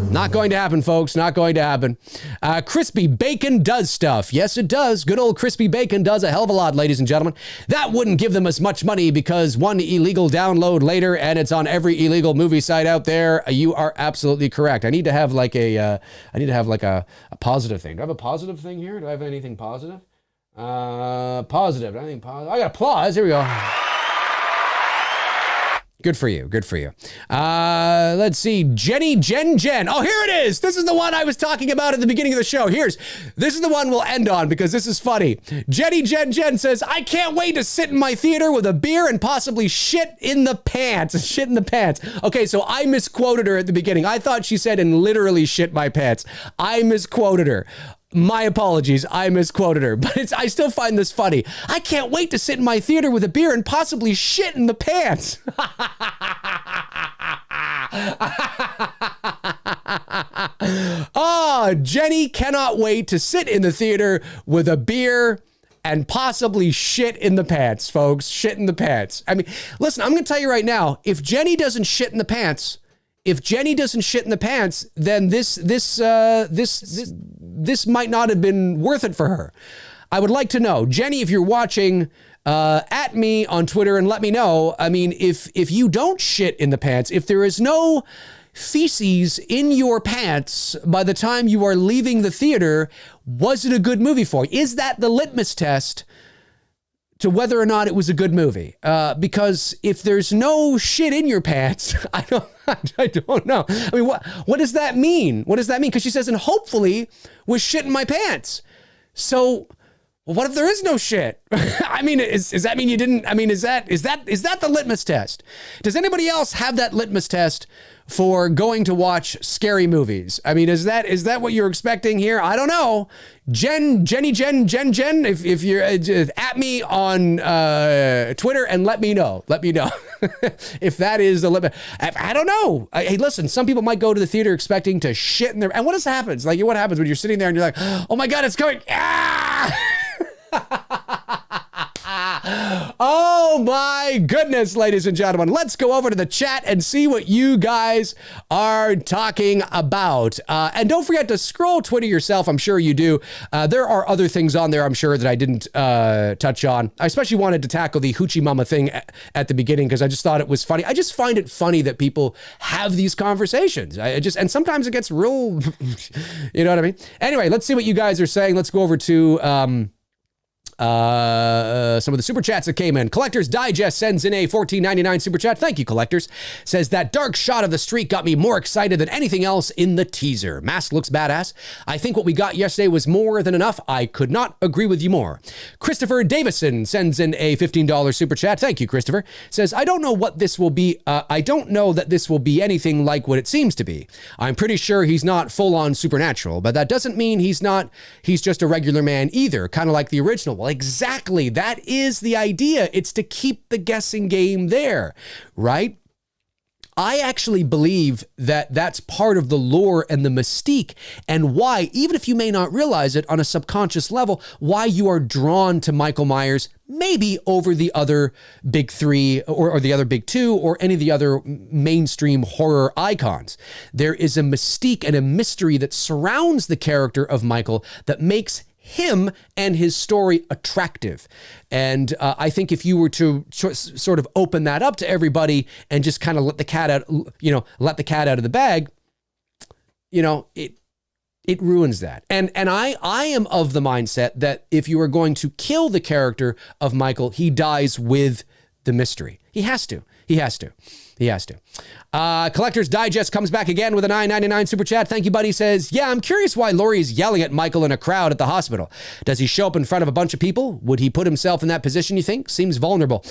Not going to happen, folks. Not going to happen. Crispy Bacon does stuff. Yes, it does. Good old Crispy Bacon does a hell of a lot, ladies and gentlemen. That wouldn't give them as much money because one illegal download later and it's on every illegal movie site out there. You are absolutely correct. I need to have like a positive thing. Do I have a positive thing here? Do I have anything positive? Positive. Anything positive? I got applause. Here we go. Good for you. Good for you. Let's see. Jen. Oh, here it is. This is the one I was talking about at the beginning of the show. This is the one we'll end on because this is funny. Jen says, I can't wait to sit in my theater with a beer and possibly shit in the pants. Shit in the pants. Okay, so I misquoted her at the beginning. I thought she said and literally shit my pants. I misquoted her. My apologies, I misquoted her, but I still find this funny. I can't wait to sit in my theater with a beer and possibly shit in the pants. Oh, Jenny cannot wait to sit in the theater with a beer and possibly shit in the pants, folks. Shit in the pants. I mean, listen, I'm going to tell you right now, if Jenny doesn't shit in the pants, then this might not have been worth it for her. I would like to know, Jenny, if you're watching, at me on Twitter and let me know. I mean, if you don't shit in the pants, if there is no feces in your pants by the time you are leaving the theater, was it a good movie for you? Is that the litmus test to whether or not it was a good movie? Because if there's no shit in your pants, I don't know. I mean, what does that mean? What does that mean? Because she says, and hopefully was shit in my pants. So what if there is no shit? I mean, does that mean you didn't? I mean, is that the litmus test? Does anybody else have that litmus test for going to watch scary movies? I mean, is that what you're expecting here? I don't know. Jen, if you're at me on Twitter and let me know. If that is the limit. I don't know. Hey, listen, some people might go to the theater expecting to shit in their, and what happens? Like, what happens when you're sitting there and you're like, oh my God, it's coming. Ah! Oh my goodness, ladies and gentlemen. Let's go over to the chat and see what you guys are talking about. And don't forget to scroll Twitter yourself. I'm sure you do. There are other things on there, I'm sure, that I didn't touch on. I especially wanted to tackle the Hoochie Mama thing at the beginning because I just thought it was funny. I just find it funny that people have these conversations. And sometimes it gets real, you know what I mean? Anyway, let's see what you guys are saying. Let's go over to some of the super chats that came in. Collectors Digest sends in a $14.99 super chat. Thank you, Collectors. Says that dark shot of the street got me more excited than anything else in the teaser. Mask looks badass. I think what we got yesterday was more than enough. I could not agree with you more. Christopher Davison sends in a $15 super chat. Thank you, Christopher. Says, I don't know what this will be. I don't know that this will be anything like what it seems to be. I'm pretty sure he's not full on supernatural, but that doesn't mean he's just a regular man either. Kind of like the original. Well, exactly. That is the idea. It's to keep the guessing game there, right? I actually believe that that's part of the lore and the mystique and why, even if you may not realize it on a subconscious level, why you are drawn to Michael Myers, maybe over the other big three or the other big two or any of the other mainstream horror icons. There is a mystique and a mystery that surrounds the character of Michael that makes him and his story attractive. And I think if you were to sort of open that up to everybody and just kind of let the cat out of the bag, It ruins that. And I am of the mindset that if you are going to kill the character of Michael, he dies with the mystery. He has to. Collector's Digest comes back again with a $9.99 super chat. Thank you, buddy. Says, yeah, I'm curious why Laurie is yelling at Michael in a crowd at the hospital. Does he show up in front of a bunch of people? Would he put himself in that position, you think? Seems vulnerable.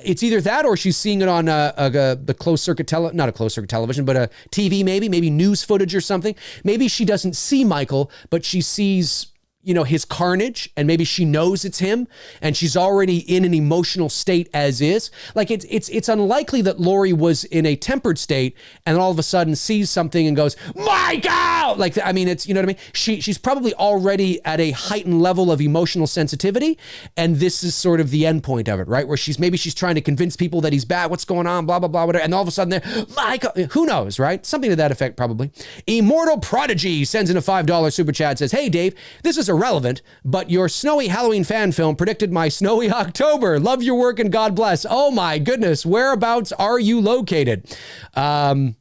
It's either that or she's seeing it on the closed circuit not a closed circuit television, but a TV maybe news footage or something. Maybe she doesn't see Michael, but she sees, his carnage, and maybe she knows it's him, and she's already in an emotional state as is. Like it's unlikely that Laurie was in a tempered state and all of a sudden sees something and goes, Michael! Like, I mean, it's, you know what I mean? She's probably already at a heightened level of emotional sensitivity, and this is sort of the end point of it, right? Where she's trying to convince people that he's bad, what's going on, blah, blah, blah, whatever, and all of a sudden they're, Michael, who knows, right? Something to that effect, probably. Immortal Prodigy sends in a $5 super chat, says, hey, Dave, this is irrelevant, but your snowy Halloween fan film predicted my snowy October. Love your work and God bless. Oh my goodness. Whereabouts are you located? Today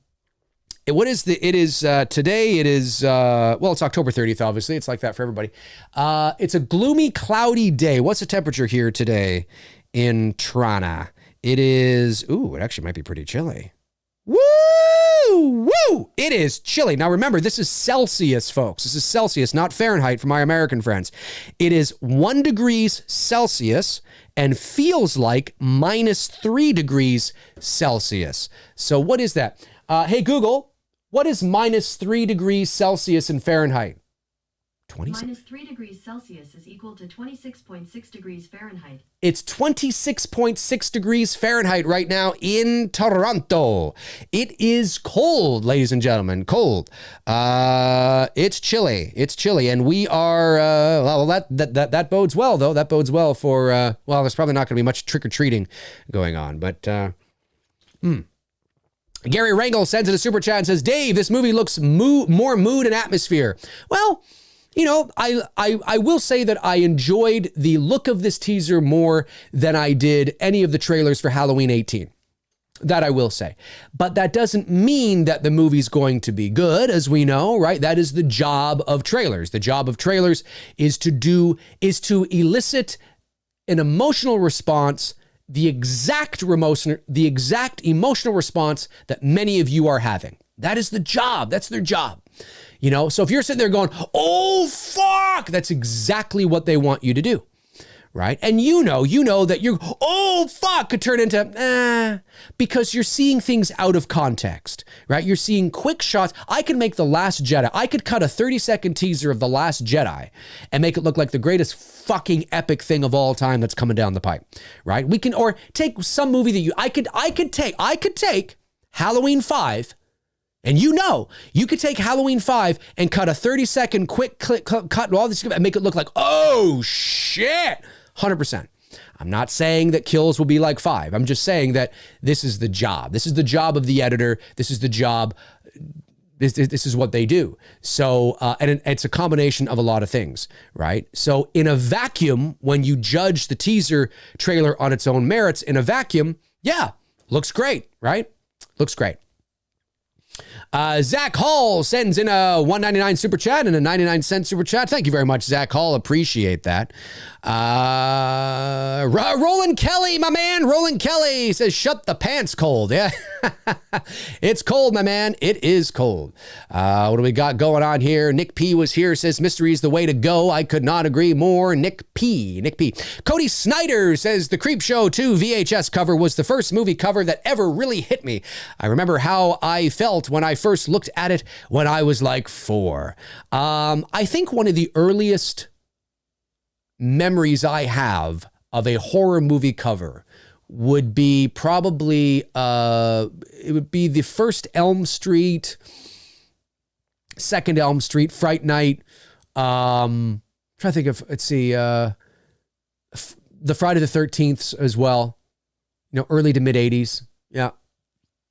it is it's October 30th, obviously. It's like that for everybody. It's a gloomy, cloudy day. What's the temperature here today in Toronto? It is, it actually might be pretty chilly. Woo! It is chilly. Now remember, this is Celsius, folks. This is Celsius, not Fahrenheit for my American friends. It is 1 degrees Celsius and feels like -3 degrees Celsius. So what is that? Hey, Google, what is -3 degrees Celsius in Fahrenheit? -3 degrees Celsius is equal to 26.6 degrees Fahrenheit. It's 26.6 degrees Fahrenheit right now in Toronto. It is cold, ladies and gentlemen, cold. It's chilly. And we are, that bodes well, though. That bodes well for, there's probably not going to be much trick-or-treating going on, but, Gary Rangel sends in a super chat and says, Dave, this movie looks more mood and atmosphere. Well, I will say that I enjoyed the look of this teaser more than I did any of the trailers for Halloween 18. That I will say. But that doesn't mean that the movie's going to be good, as we know, right? That is the job of trailers. The job of trailers is to elicit an emotional response, the exact emotional response that many of you are having. That is the job. That's their job. So if you're sitting there going, oh, fuck, that's exactly what they want you to do, right? And you know that you're, oh, fuck, could turn into, because you're seeing things out of context, right? You're seeing quick shots. I can make The Last Jedi. I could cut a 30-second teaser of The Last Jedi and make it look like the greatest fucking epic thing of all time that's coming down the pipe, right? We can, or take some movie that I could take Halloween 5. And you could take Halloween 5 and cut a 30-second quick cut and all this and make it look like, oh, shit, 100%. I'm not saying that kills will be like 5. I'm just saying that this is the job. This is the job of the editor. This is the job. This is what they do. So, and it's a combination of a lot of things, right? So in a vacuum, when you judge the teaser trailer on its own merits, in a vacuum, yeah, looks great, right? Looks great. Zach Hall sends in a $1.99 super chat and a 99-cent super chat. Thank you very much, Zach Hall. Appreciate that. Roland Kelly, my man. Roland Kelly says, shut the pants cold. Yeah, it's cold, my man. It is cold. What do we got going on here? Nick P was here, says, mystery is the way to go. I could not agree more. Nick P. Cody Snyder says, the Creep Show 2 VHS cover was the first movie cover that ever really hit me. I remember how I felt when I first looked at it when I was like 4. I think one of the earliest memories I have of a horror movie cover would be probably, it would be the first Elm Street, second Elm Street, Fright Night. Trying to think of, let's see, the Friday the 13th as well, early to mid 80s. Yeah.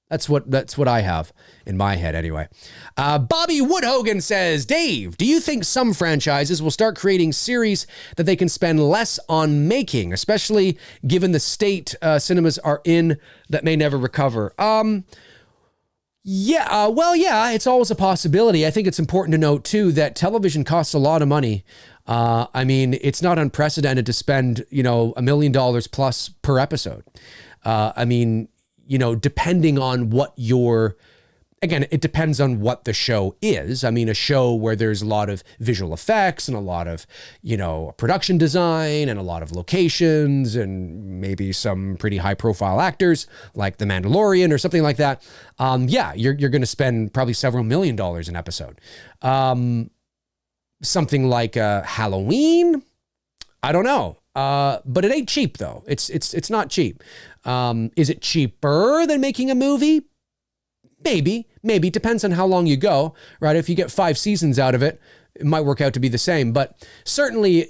That's what I have in my head anyway. Bobby Woodhogan says, Dave, do you think some franchises will start creating series that they can spend less on making, especially given the state cinemas are in that may never recover? Yeah, well, yeah, it's always a possibility. I think it's important to note too that television costs a lot of money. I mean, it's not unprecedented to spend, $1 million plus per episode. I mean, depending on what again, it depends on what the show is. I mean, a show where there's a lot of visual effects and a lot of, production design and a lot of locations and maybe some pretty high profile actors like The Mandalorian or something like that. Yeah, you're going to spend probably several $1 million an episode. Something like Halloween, I don't know. But it ain't cheap though. It's not cheap. Is it cheaper than making a movie? Maybe. Depends on how long you go, right? If you get 5 seasons out of it, it might work out to be the same. But certainly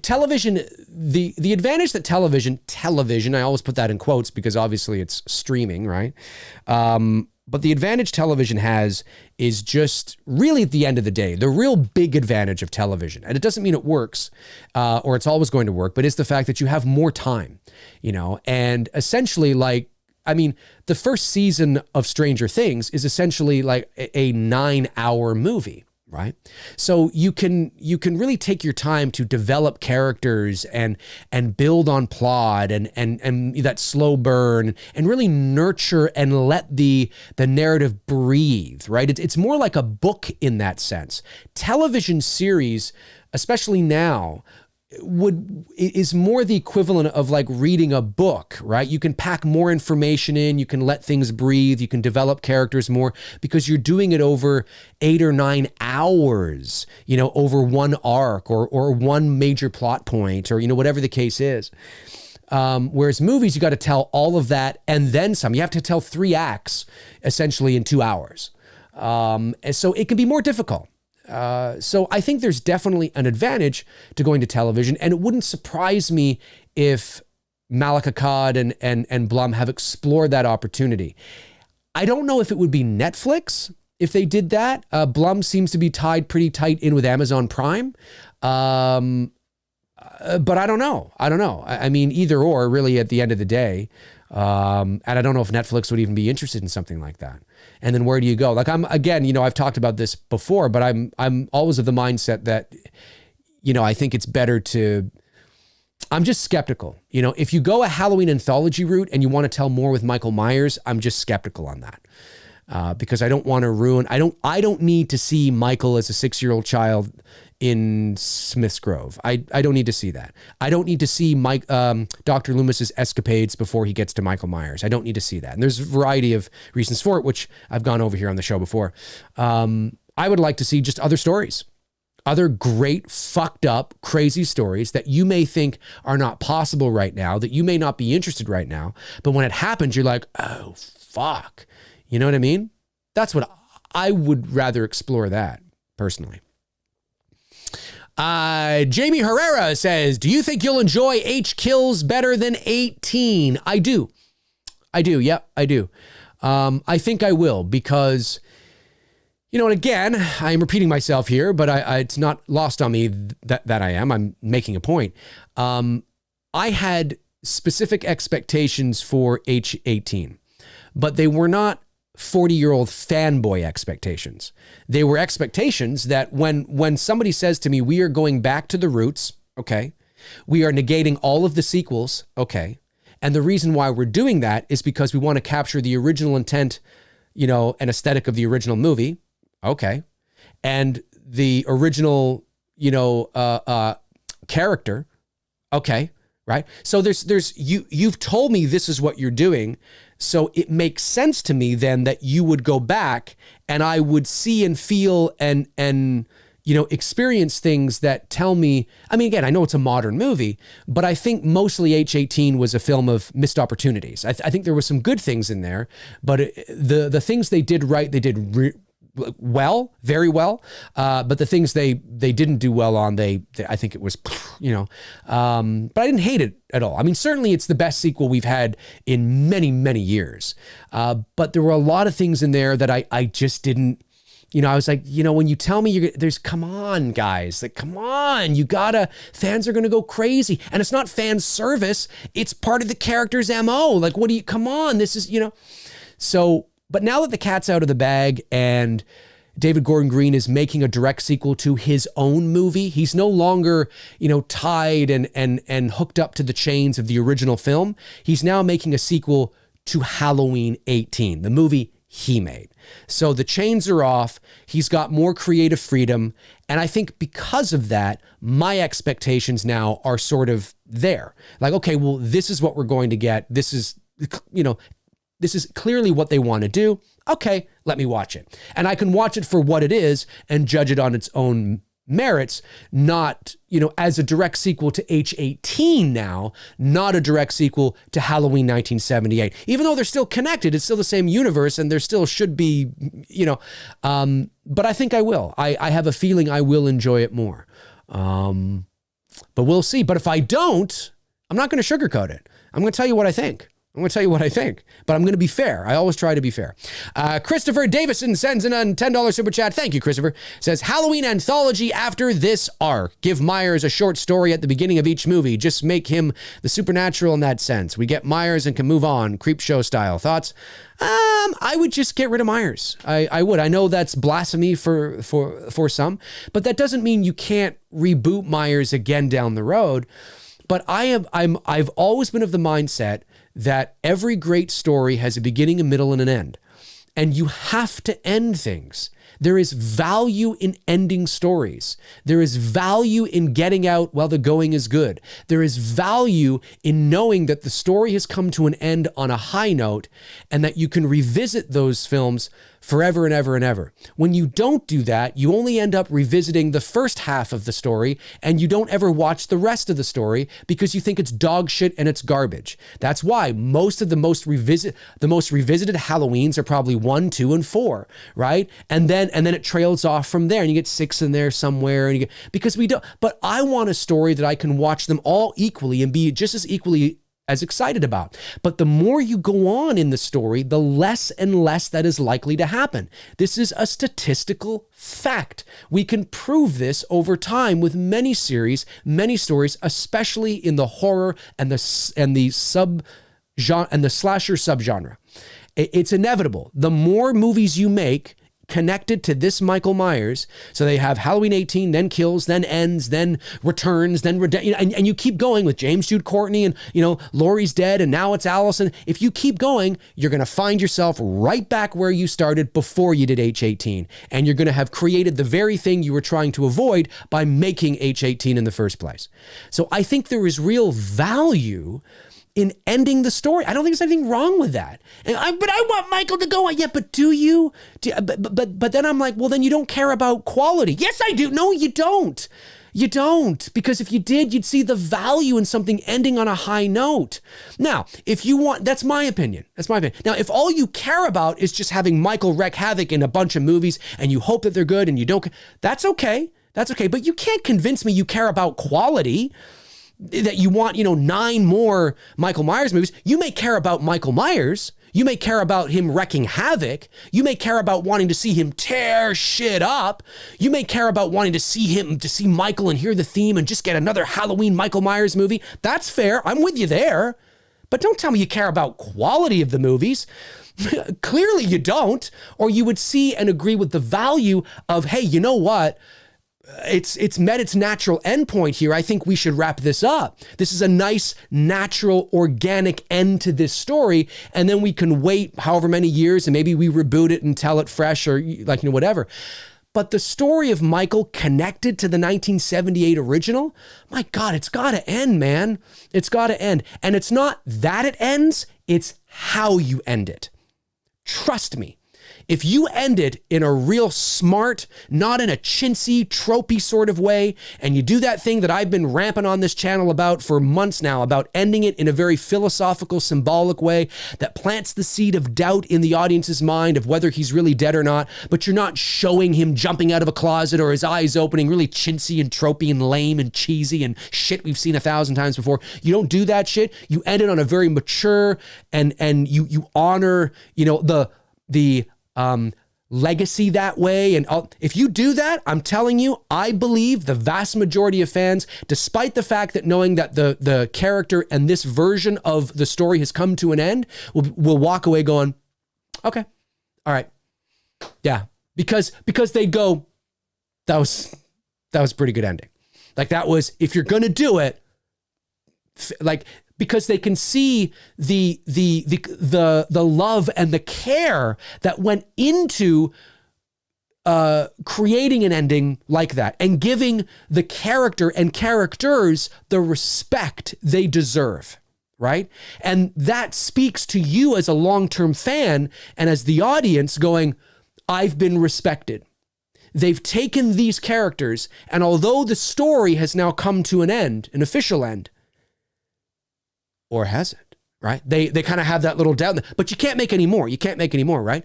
television, the advantage that television, I always put that in quotes because obviously it's streaming, right? But the advantage television has is just really at the end of the day, the real big advantage of television, and it doesn't mean it works or it's always going to work, but it's the fact that you have more time, and essentially the first season of Stranger Things is essentially like a 9-hour movie, right? So you can really take your time to develop characters and build on plot and that slow burn and really nurture and let the narrative breathe, right? It's more like a book in that sense. Television series, especially now, is more the equivalent of like reading a book, right? You can pack more information in, you can let things breathe, you can develop characters more because you're doing it over 8 or 9 hours, over one arc or one major plot point or, whatever the case is. Whereas movies, you got to tell all of that and then some. You have to tell 3 acts essentially in 2 hours. And so it can be more difficult. So I think there's definitely an advantage to going to television, and it wouldn't surprise me if Malek Akkad and Blum have explored that opportunity. I don't know if it would be Netflix if they did that. Blum seems to be tied pretty tight in with Amazon Prime. But I don't know. I mean, either or really at the end of the day. And I don't know if Netflix would even be interested in something like that. And then where do you go? Like I've talked about this before, but I'm always of the mindset that, I think it's better I'm just skeptical. If you go a Halloween anthology route and you want to tell more with Michael Myers, I'm just skeptical on that. Because I don't want to ruin, I don't need to see Michael as a 6-year-old child in Smith's Grove. I don't need to see that. I don't need to see Dr. Loomis's escapades before he gets to Michael Myers. I don't need to see that. And there's a variety of reasons for it, which I've gone over here on the show before. I would like to see just other stories, other great, fucked up, crazy stories that you may think are not possible right now, that you may not be interested right now. But when it happens, you're like, oh, fuck. You know what I mean? That's what I would rather explore that personally. Jamie Herrera says, do you think you'll enjoy H Kills better than 18? I do. Yep, I do. I think I will because, and again, I'm repeating myself here, but it's not lost on me that I am. I'm making a point. I had specific expectations for H18, but they were not 40-year-old fanboy expectations. They were expectations that when somebody says to me, we are going back to the roots, okay, we are negating all of the sequels, okay, and the reason why we're doing that is because we want to capture the original intent, and aesthetic of the original movie, okay, and the original, character, okay, right? So you've told me this is what you're doing. So it makes sense to me then that you would go back and I would see and feel and experience things that tell me, I mean, again, I know it's a modern movie, but I think mostly H18 was a film of missed opportunities. I think there were some good things in there, but the things they did right, they did well, very well. But the things they didn't do well on, I think it was, but I didn't hate it at all. I mean, certainly it's the best sequel we've had in many, many years. But there were a lot of things in there that I just didn't, I was like, when you tell me come on guys, like, come on, fans are going to go crazy. And it's not fan service. It's part of the character's MO. Like, come on, this is, So But now that the cat's out of the bag and David Gordon Green is making a direct sequel to his own movie, he's no longer, tied and hooked up to the chains of the original film. He's now making a sequel to Halloween 18, the movie he made. So the chains are off. He's got more creative freedom. And I think because of that, my expectations now are sort of there. Like, okay, well, this is what we're going to get. This is, this is clearly what they want to do. Okay, let me watch it. And I can watch it for what it is and judge it on its own merits, not, as a direct sequel to H18 now, not a direct sequel to Halloween 1978. Even though they're still connected, it's still the same universe and there still should be, but I think I will. I have a feeling I will enjoy it more. But we'll see. But if I don't, I'm not going to sugarcoat it. I'm going to tell you what I think. But I'm going to be fair. I always try to be fair. Christopher Davison sends in a $10 super chat. Thank you, Christopher. Says, Halloween anthology after this arc. Give Myers a short story at the beginning of each movie. Just make him the supernatural in that sense. We get Myers and can move on. Creep show style. Thoughts? I would just get rid of Myers. I would. I know that's blasphemy for some, but that doesn't mean you can't reboot Myers again down the road. But I've always been of the mindset that every great story has a beginning, a middle, and an end. And you have to end things. There is value in ending stories. There is value in getting out while the going is good. There is value in knowing that the story has come to an end on a high note and that you can revisit those films forever and ever and ever. When you don't do that, you only end up revisiting the first half of the story and you don't ever watch the rest of the story because you think it's dog shit and it's garbage. That's why most of the most revisited Halloweens are probably 1, 2, and 4, right? And then it trails off from there and you get 6 in there somewhere and because we don't, but I want a story that I can watch them all equally and be just as equally as excited about. But the more you go on in the story, the less and less that is likely to happen. This is a statistical fact. We can prove this over time with many series, many stories, especially in the horror and the slasher subgenre. It's inevitable. The more movies you make connected to this Michael Myers, so they have Halloween 18, then kills, then ends, then returns, then and you keep going with James Jude Courtney and Laurie's dead and now it's Allison. If you keep going, you're going to find yourself right back where you started before you did H18, and you're going to have created the very thing you were trying to avoid by making H18 in the first place. So I think there is real value in ending the story. I don't think there's anything wrong with that. But I want Michael to go on. Yeah, but do you? But then I'm like, well, then you don't care about quality. Yes, I do. No, you don't. You don't. Because if you did, you'd see the value in something ending on a high note. Now, if you want, that's my opinion. Now, if all you care about is just having Michael wreak havoc in a bunch of movies and you hope that they're good and you don't, that's okay. But you can't convince me you care about quality, that you want, 9 more Michael Myers movies. You may care about Michael Myers. You may care about him wreaking havoc. You may care about wanting to see him tear shit up. You may care about wanting to see Michael and hear the theme and just get another Halloween Michael Myers movie. That's fair. I'm with you there. But don't tell me you care about quality of the movies. Clearly you don't, or you would see and agree with the value of, hey, you know what? It's met its natural endpoint here. I think we should wrap this up. This is a nice, natural, organic end to this story. And then we can wait however many years and maybe we reboot it and tell it fresh or whatever. But the story of Michael connected to the 1978 original, my God, it's got to end, man. It's got to end. And it's not that it ends, it's how you end it. Trust me. If you end it in a real smart, not in a chintzy, tropey sort of way, and you do that thing that I've been ramping on this channel about for months now, about ending it in a very philosophical, symbolic way that plants the seed of doubt in the audience's mind of whether he's really dead or not, but you're not showing him jumping out of a closet or his eyes opening, really chintzy and tropey and lame and cheesy and shit we've seen 1,000 times before. You don't do that shit. You end it on a very mature and you honor, the legacy that way. And if you do that, I'm telling you, I believe the vast majority of fans, despite the fact that knowing that the character and this version of the story has come to an end, will walk away going, okay, All right. Yeah. Because they go, that was a pretty good ending. Like that was, if you're going to do it, like, because they can see the love and the care that went into creating an ending like that and giving the character and characters the respect they deserve, right? And that speaks to you as a long-term fan and as the audience going, I've been respected. They've taken these characters, and although the story has now come to an end, an official end, or has it, right? They kind of have that little doubt, but you can't make any more. You can't make any more, right?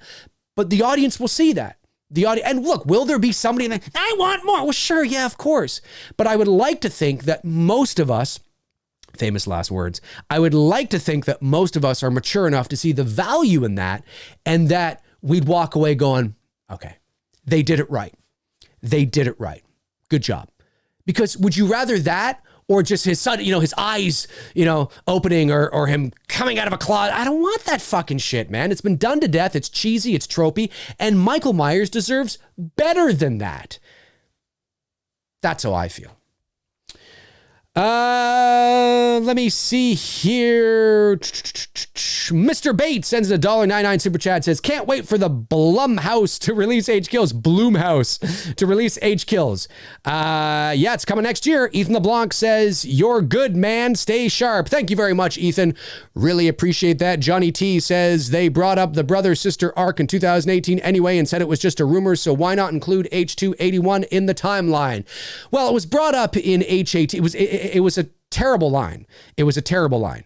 But the audience will see that. The audience, and look, will there be somebody that, I want more? Well, sure, yeah, of course. But I would like to think that most of us, famous last words, I would like to think that most of us are mature enough to see the value in that, and that we'd walk away going, okay, they did it right. They did it right. Good job. Because would you rather that or just his son, his eyes, opening or him coming out of a closet? I don't want that fucking shit, man. It's been done to death. It's cheesy. It's tropey. And Michael Myers deserves better than that. That's how I feel. Let me see here. Mr. Bates sends a $1.99 super chat, says, can't wait for the Blumhouse to release H Kills. Bloomhouse to release H Kills. Yeah, it's coming next year. Ethan LeBlanc says, you're good, man. Stay sharp. Thank you very much, Ethan. Really appreciate that. Johnny T says, they brought up the brother-sister arc in 2018 anyway and said it was just a rumor, so why not include H281 in the timeline? Well, it was brought up in H18. It was a terrible line. It was a terrible line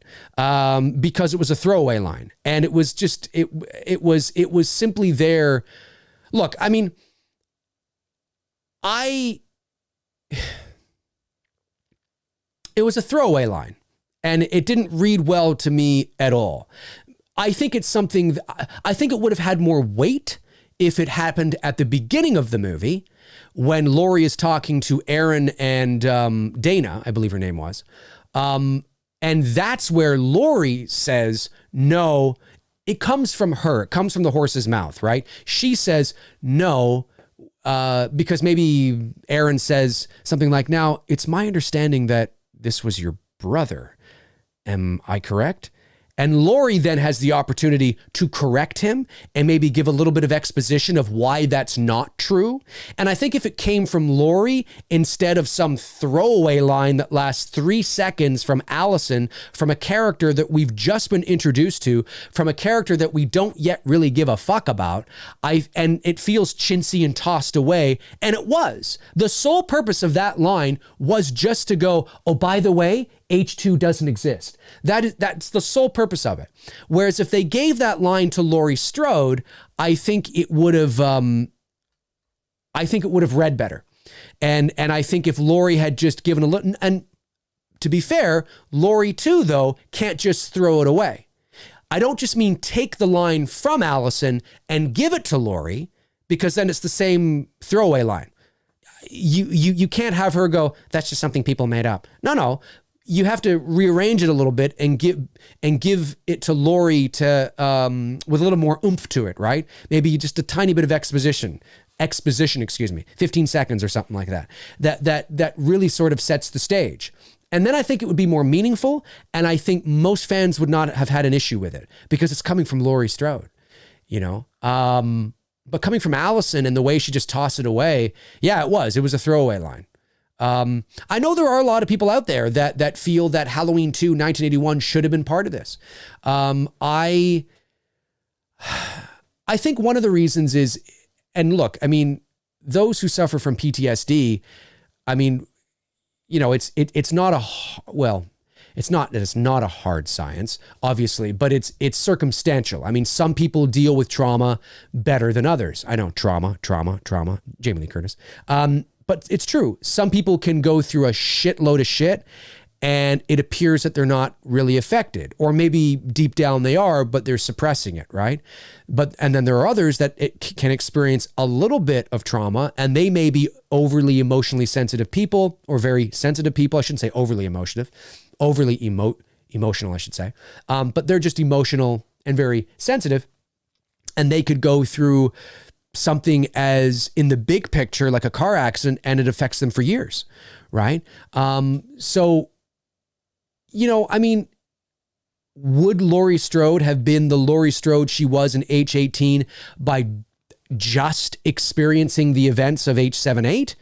because it was a throwaway line, and it was just it was simply there. Look, I mean, it was a throwaway line, and it didn't read well to me at all. I think it's something. I think it would have had more weight if it happened at the beginning of the movie, when Laurie is talking to Aaron and Dana, I believe her name was. And that's where Laurie says, no, it comes from her. It comes from the horse's mouth, right? She says, no, because maybe Aaron says something like, now, it's my understanding that this was your brother. Am I correct? And Laurie then has the opportunity to correct him and maybe give a little bit of exposition of why that's not true. And I think if it came from Laurie instead of some throwaway line that lasts 3 seconds from Allison, from a character that we've just been introduced to, from a character that we don't yet really give a fuck about, and it feels chintzy and tossed away. And it was. The sole purpose of that line was just to go, oh, by the way, H2 doesn't exist. That's the sole purpose of it. Whereas if they gave that line to Laurie Strode, I think it would have read better. And I think if Laurie had just given a little, and to be fair, Laurie too, though, can't just throw it away. I don't just mean take the line from Allison and give it to Laurie, because then it's the same throwaway line. You can't have her go, that's just something people made up. No. You have to rearrange it a little bit and give it to Laurie to with a little more oomph to it, right? Maybe just a tiny bit of exposition, 15 seconds or something like that. That really sort of sets the stage. And then I think it would be more meaningful, and I think most fans would not have had an issue with it because it's coming from Laurie Strode, But coming from Allison and the way she just tossed it away, yeah, it was a throwaway line. I know there are a lot of people out there that feel that Halloween 2 1981 should have been part of this. I think one of the reasons is, and look, I mean, those who suffer from PTSD, I mean, it's not a hard science, obviously, but it's circumstantial. I mean, some people deal with trauma better than others. I know, trauma, Jamie Lee Curtis. But it's true. Some people can go through a shitload of shit and it appears that they're not really affected, or maybe deep down they are, but they're suppressing it, right? And then there are others that can experience a little bit of trauma, and they may be overly emotionally sensitive people, or very sensitive people. I shouldn't say overly emotional, I should say. But they're just emotional and very sensitive. and they could go through something as in the big picture, like a car accident, and it affects them for years. Right. So, you know, I mean, would Laurie Strode have been the Laurie Strode she was in H18 by just experiencing the events of H78?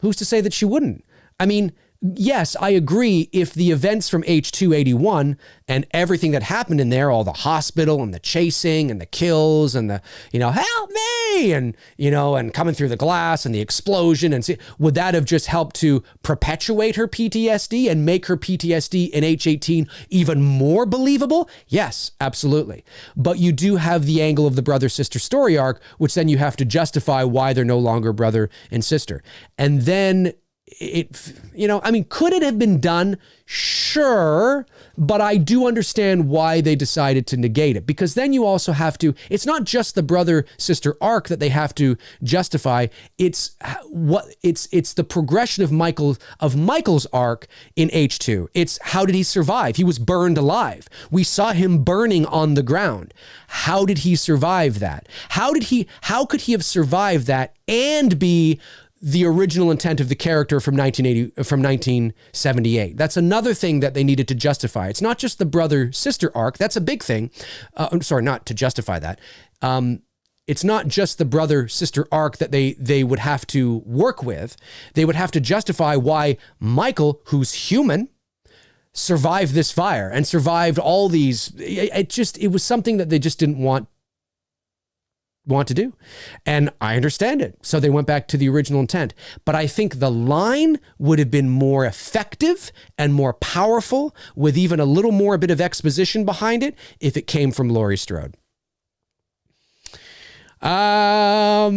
Who's to say that she wouldn't? I mean, yes, I agree. If the events from H281 and everything that happened in there, all the hospital and the chasing and the kills and the, you know, help me, and, you know, and coming through the glass and the explosion, and would that have just helped to perpetuate her PTSD and make her PTSD in H18 even more believable? Yes, absolutely. But you do have the angle of the brother-sister story arc, which then you have to justify why they're no longer brother and sister. And then it, you know, I mean, could it have been done? Sure. But I do understand why they decided to negate it, because then you also have to, it's not just the brother sister arc that they have to justify. It's the progression of Michael's arc in H2. It's how did he survive? He was burned alive. We saw him burning on the ground. How did he survive that? How could he have survived that and be the original intent of the character from 1978. That's another thing that they needed to justify. It's not just the brother-sister arc. That's a big thing. I'm sorry, not to justify that. It's not just the brother-sister arc that they would have to work with. They would have to justify why Michael, who's human, survived this fire and survived all these. It was something that they just didn't want to do. And I understand it. So they went back to the original intent. But I think the line would have been more effective and more powerful with even a little more bit of exposition behind it if it came from Laurie Strode. Let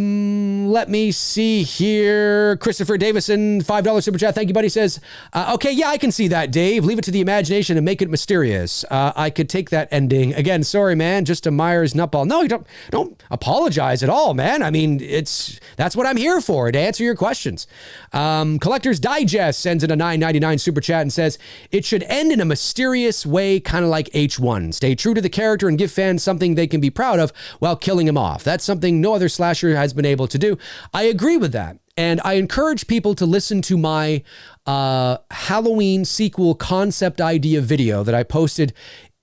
me see here. Christopher Davison, $5 super chat. Thank you, buddy. Says, okay, yeah, I can see that, Dave. Leave it to the imagination and make it mysterious. I could take that ending. Again, sorry, man. Just a Myers nutball. No, you don't apologize at all, man. I mean, that's what I'm here for, to answer your questions. Collector's Digest sends in a $9.99 super chat and says, it should end in a mysterious way, kind of like H1. Stay true to the character and give fans something they can be proud of while killing him off. That's something no other slasher has been able to do. I agree with that. And I encourage people to listen to my Halloween sequel concept idea video that I posted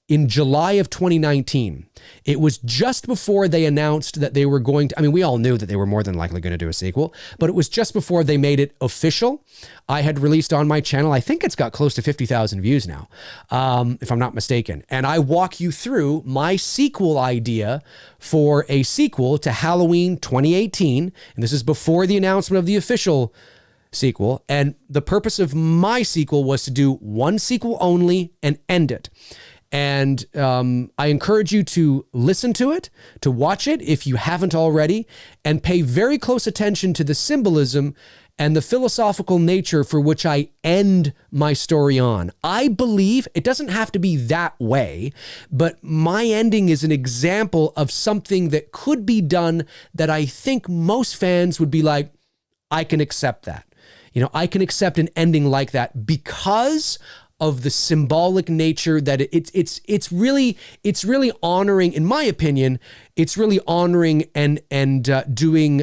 in July of 2019. It was just before they announced that they were going to, I mean, we all knew that they were more than likely going to do a sequel, but it was just before they made it official. I had released on my channel, I think it's got close to 50,000 views now, if I'm not mistaken. And I walk you through my sequel idea for a sequel to Halloween 2018. And this is before the announcement of the official sequel. And the purpose of my sequel was to do one sequel only and end it. And I encourage you to listen to it, to watch it if you haven't already, and pay very close attention to the symbolism and the philosophical nature for which I end my story on. I believe it doesn't have to be that way, but my ending is an example of something that could be done that I think most fans would be like, I can accept that. You know, I can accept an ending like that because of the symbolic nature that it's really honoring, in my opinion, it's really honoring and doing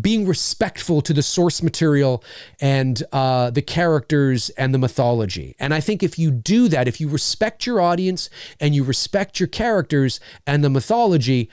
being respectful to the source material and the characters and the mythology. And I think if you do that, if you respect your audience and you respect your characters and the mythology,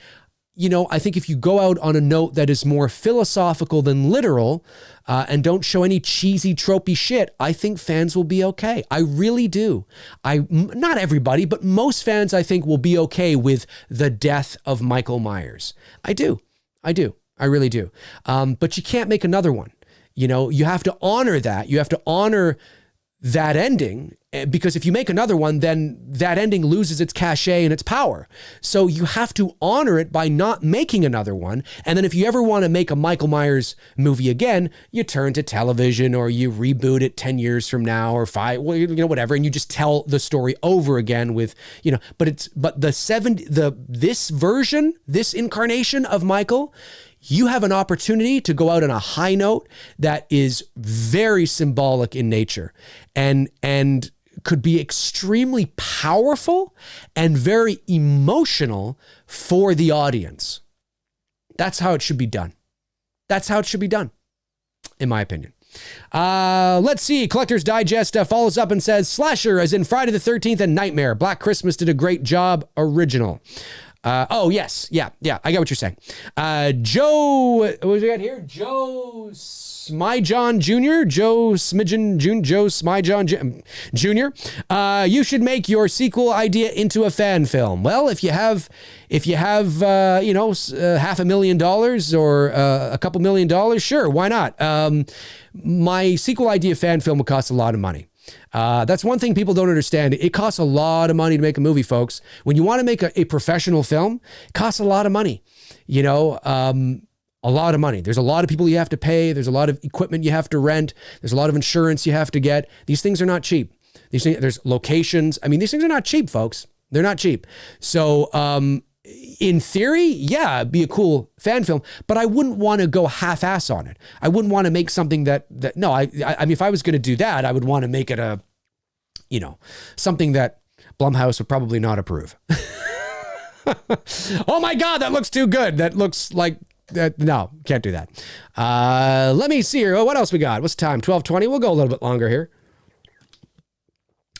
you know, I think if you go out on a note that is more philosophical than literal, and don't show any cheesy, tropey shit, I think fans will be okay. I really do. Not everybody, but most fans, I think, will be okay with the death of Michael Myers. I do. I really do. But you can't make another one. You know, you have to honor that. You have to honor that ending, because if you make another one, then that ending loses its cachet and its power. So you have to honor it by not making another one. And then if you ever want to make a Michael Myers movie again, you turn to television or you reboot it 10 years from now or 5, well, you know, whatever. And you just tell the story over again with, you know, this version, this incarnation of Michael, you have an opportunity to go out on a high note that is very symbolic in nature and could be extremely powerful and very emotional for the audience. That's how it should be done. That's how it should be done, in my opinion. Let's see. Collector's Digest follows up and says, Slasher, as in Friday the 13th and Nightmare. Black Christmas did a great job. Original. Oh, yes. Yeah. I get what you're saying. Joe, what do we got here? Joe Smyjohn Jr. Joe Smidgen Jr. Joe Smyjohn Jr. You should make your sequel idea into a fan film. Well, if you have $500,000 or a couple $1 million, sure, why not? My sequel idea fan film would cost a lot of money. That's one thing people don't understand. It costs a lot of money to make a movie, folks. When you want to make a professional film, it costs a lot of money. A lot of money. There's a lot of people you have to pay. There's a lot of equipment you have to rent. There's a lot of insurance you have to get. These things are not cheap. These things, there's locations. I mean, these things are not cheap, folks. They're not cheap. So, in theory, yeah, it'd be a cool fan film, but I wouldn't want to go half-ass on it. I wouldn't want to make something I mean, if I was going to do that, I would want to make it something that Blumhouse would probably not approve. Oh my God, that looks too good. That looks like that. No, can't do that. Let me see here. What else we got? What's the time? 12:20. We'll go a little bit longer here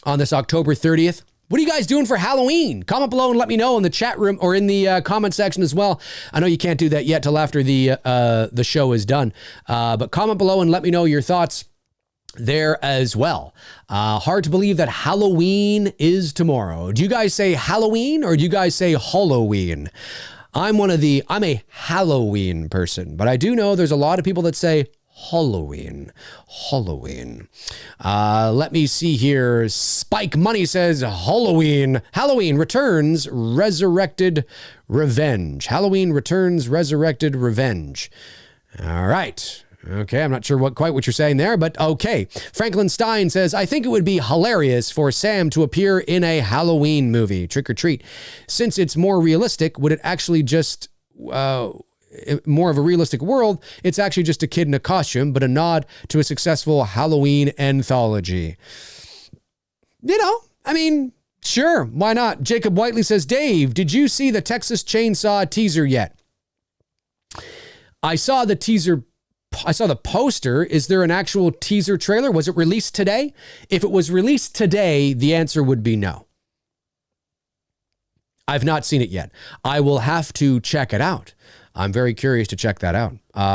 on this October 30th. What are you guys doing for Halloween? Comment below and let me know in the chat room or in the comment section as well. I know you can't do that yet till after the show is done. But comment below and let me know your thoughts there as well. Hard to believe that Halloween is tomorrow. Do you guys say Halloween or do you guys say Halloween? I'm a Halloween person, but I do know there's a lot of people that say Halloween. Let me see here. Spike Money says Halloween returns, resurrected revenge. Halloween returns, resurrected revenge. All right. Okay, I'm not sure what you're saying there, but okay. Franklin Stein says, I think it would be hilarious for Sam to appear in a Halloween movie, Trick or Treat. Since it's more realistic, would it actually just more of a realistic world, it's actually just a kid in a costume, but a nod to a successful Halloween anthology. I mean, sure, why not? Jacob Whiteley says, Dave, did you see the Texas Chainsaw teaser yet? I saw the teaser. I saw the poster. Is there an actual teaser trailer? Was it released today? If it was released today, the answer would be no. I've not seen it yet. I will have to check it out. I'm very curious to check that out.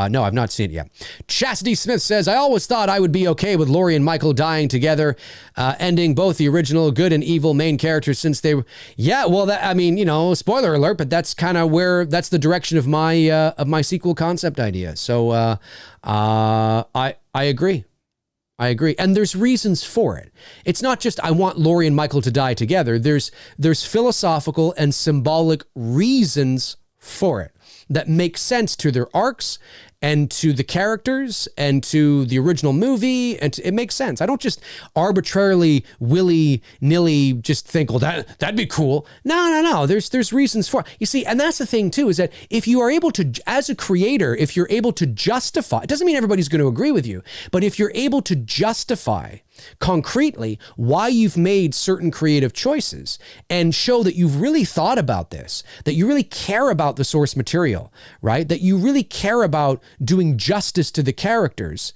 No, I've not seen it yet. Chastity Smith says, I always thought I would be okay with Laurie and Michael dying together, ending both the original good and evil main characters since they were... Yeah, well, spoiler alert, but that's kind of that's the direction of my sequel concept idea. So I agree. I agree. And there's reasons for it. It's not just, I want Laurie and Michael to die together. There's philosophical and symbolic reasons for it that make sense to their arcs and to the characters and to the original movie. And it makes sense. I don't just arbitrarily, willy-nilly just think, well, that'd be cool. No. There's reasons for it. You see, and that's the thing too, is that if you are able to, as a creator, if you're able to justify, it doesn't mean everybody's going to agree with you, but if you're able to justify concretely why you've made certain creative choices and show that you've really thought about this, that you really care about the source material, right? That you really care about doing justice to the characters,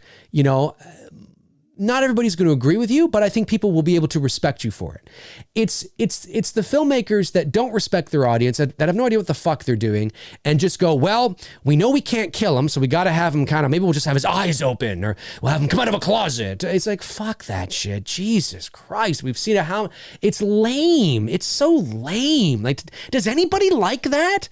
not everybody's going to agree with you, but I think people will be able to respect you for it. It's the filmmakers that don't respect their audience, that have no idea what the fuck they're doing, and just go, well, we know we can't kill him, so we got to have him maybe we'll just have his eyes open, or we'll have him come out of a closet. It's like, fuck that shit. Jesus Christ. We've seen how it's lame. It's so lame. Like, does anybody like that?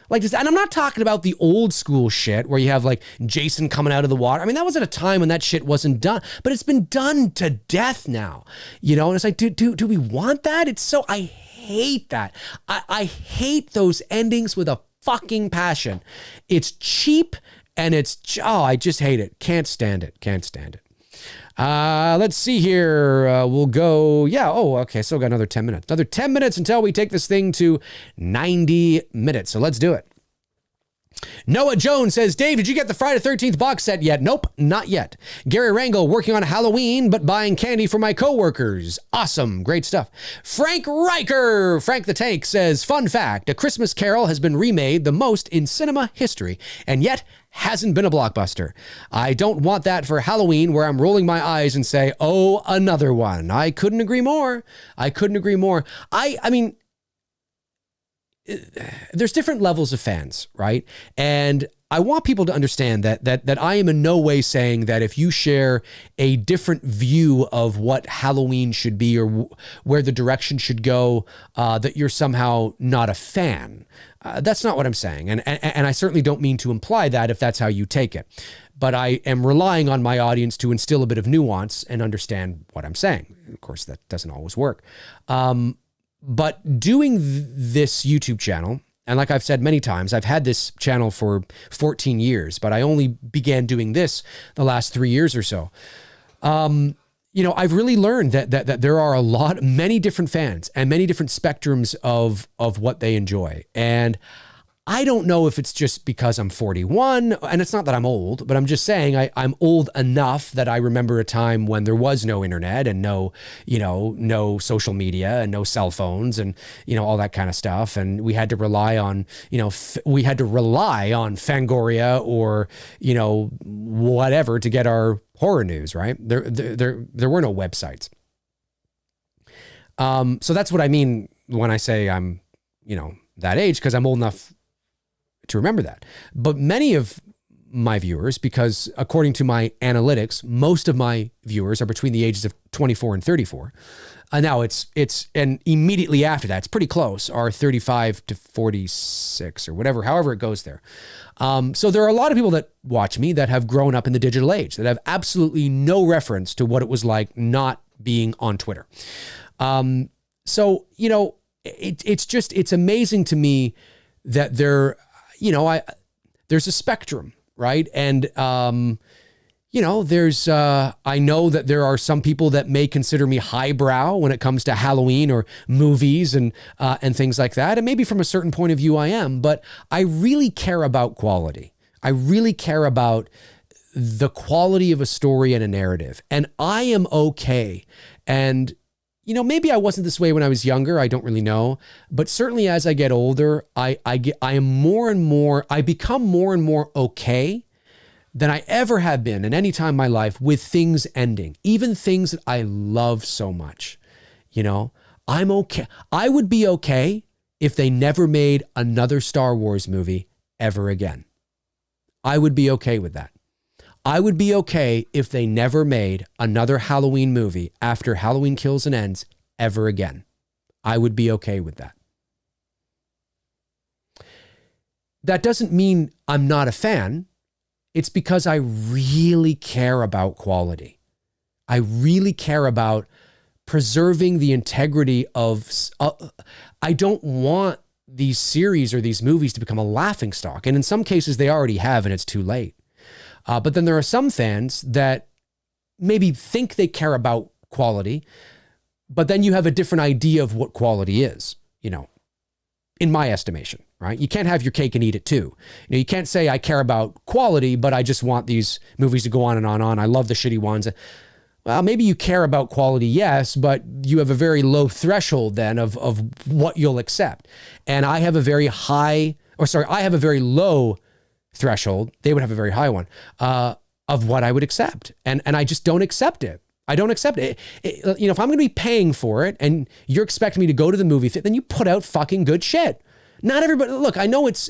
Like this, and I'm not talking about the old school shit where you have like Jason coming out of the water. I mean, that was at a time when that shit wasn't done, but it's been done to death now, and it's like, do we want that? I hate that. I hate those endings with a fucking passion. It's cheap and I just hate it. Can't stand it. Let's see here. We'll go. Yeah. Oh, okay. So we've got another 10 minutes. Another 10 minutes until we take this thing to 90 minutes. So let's do it. Noah Jones says, Dave, did you get the Friday the 13th box set yet? Nope, not yet. Gary Rangel, working on Halloween, but buying candy for my coworkers. Awesome. Great stuff. Frank Riker, Frank the Tank, says, fun fact, A Christmas Carol has been remade the most in cinema history, and yet hasn't been a blockbuster. I don't want that for Halloween, where I'm rolling my eyes and say, oh, another one. I couldn't agree more. I mean, there's different levels of fans, right? And I want people to understand that I am in no way saying that if you share a different view of what Halloween should be or where the direction should go, that you're somehow not a fan. That's not what I'm saying. And I certainly don't mean to imply that if that's how you take it. But I am relying on my audience to instill a bit of nuance and understand what I'm saying. Of course, that doesn't always work. But doing this YouTube channel, and like I've said many times, I've had this channel for 14 years, but I only began doing this the last 3 years or so. I've really learned that there are many different fans and many different spectrums of what they enjoy. And I don't know if it's just because I'm 41, and it's not that I'm old, but I'm just saying I'm old enough that I remember a time when there was no internet and no social media and no cell phones and, all that kind of stuff. And we had to rely on, Fangoria or, whatever to get our horror news, right? There were no websites. So that's what I mean when I say I'm, that age, because I'm old enough to remember that. But many of my viewers, because according to my analytics, most of my viewers are between the ages of 24 and 34. Now and immediately after that, it's pretty close, are 35 to 46 or whatever, however it goes there. So there are a lot of people that watch me that have grown up in the digital age, that have absolutely no reference to what it was like not being on Twitter. It's amazing to me that there's a spectrum, right? And, I know that there are some people that may consider me highbrow when it comes to Halloween or movies and things like that. And maybe from a certain point of view I am, but I really care about quality. I really care about the quality of a story and a narrative. And I am okay. And maybe I wasn't this way when I was younger. I don't really know. But certainly as I get older, I become more and more okay than I ever have been in any time in my life with things ending, even things that I love so much. I'm okay. I would be okay if they never made another Star Wars movie ever again. I would be okay with that. I would be okay if they never made another Halloween movie after Halloween Kills and Ends ever again. I would be okay with that. That doesn't mean I'm not a fan. It's because I really care about quality. I really care about preserving the integrity of... I don't want these series or these movies to become a laughingstock. And in some cases, they already have, and it's too late. But then there are some fans that maybe think they care about quality, but then you have a different idea of what quality is, in my estimation, right? You can't have your cake and eat it too. You can't say I care about quality, but I just want these movies to go on and on and on. I love the shitty ones. Well, maybe you care about quality, yes, but you have a very low threshold then of what you'll accept. And I have a very low threshold. They would have a very high one of what I would accept. And I just don't accept it. I don't accept it. If I'm going to be paying for it and you're expecting me to go to the movie, then you put out fucking good shit. Not everybody, look, I know it's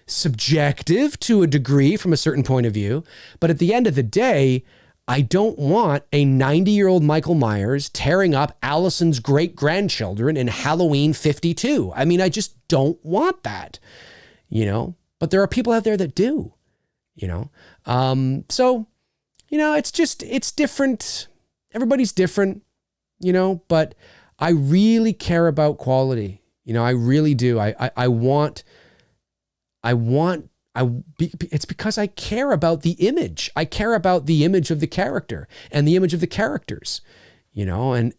subjective to a degree from a certain point of view, but at the end of the day, I don't want a 90-year-old Michael Myers tearing up Allison's great-grandchildren in Halloween 52. I mean, I just don't want that, But there are people out there that do, it's different. Everybody's different, but I really care about quality. I really do. It's because I care about the image. I care about the image of the character and the image of the characters, and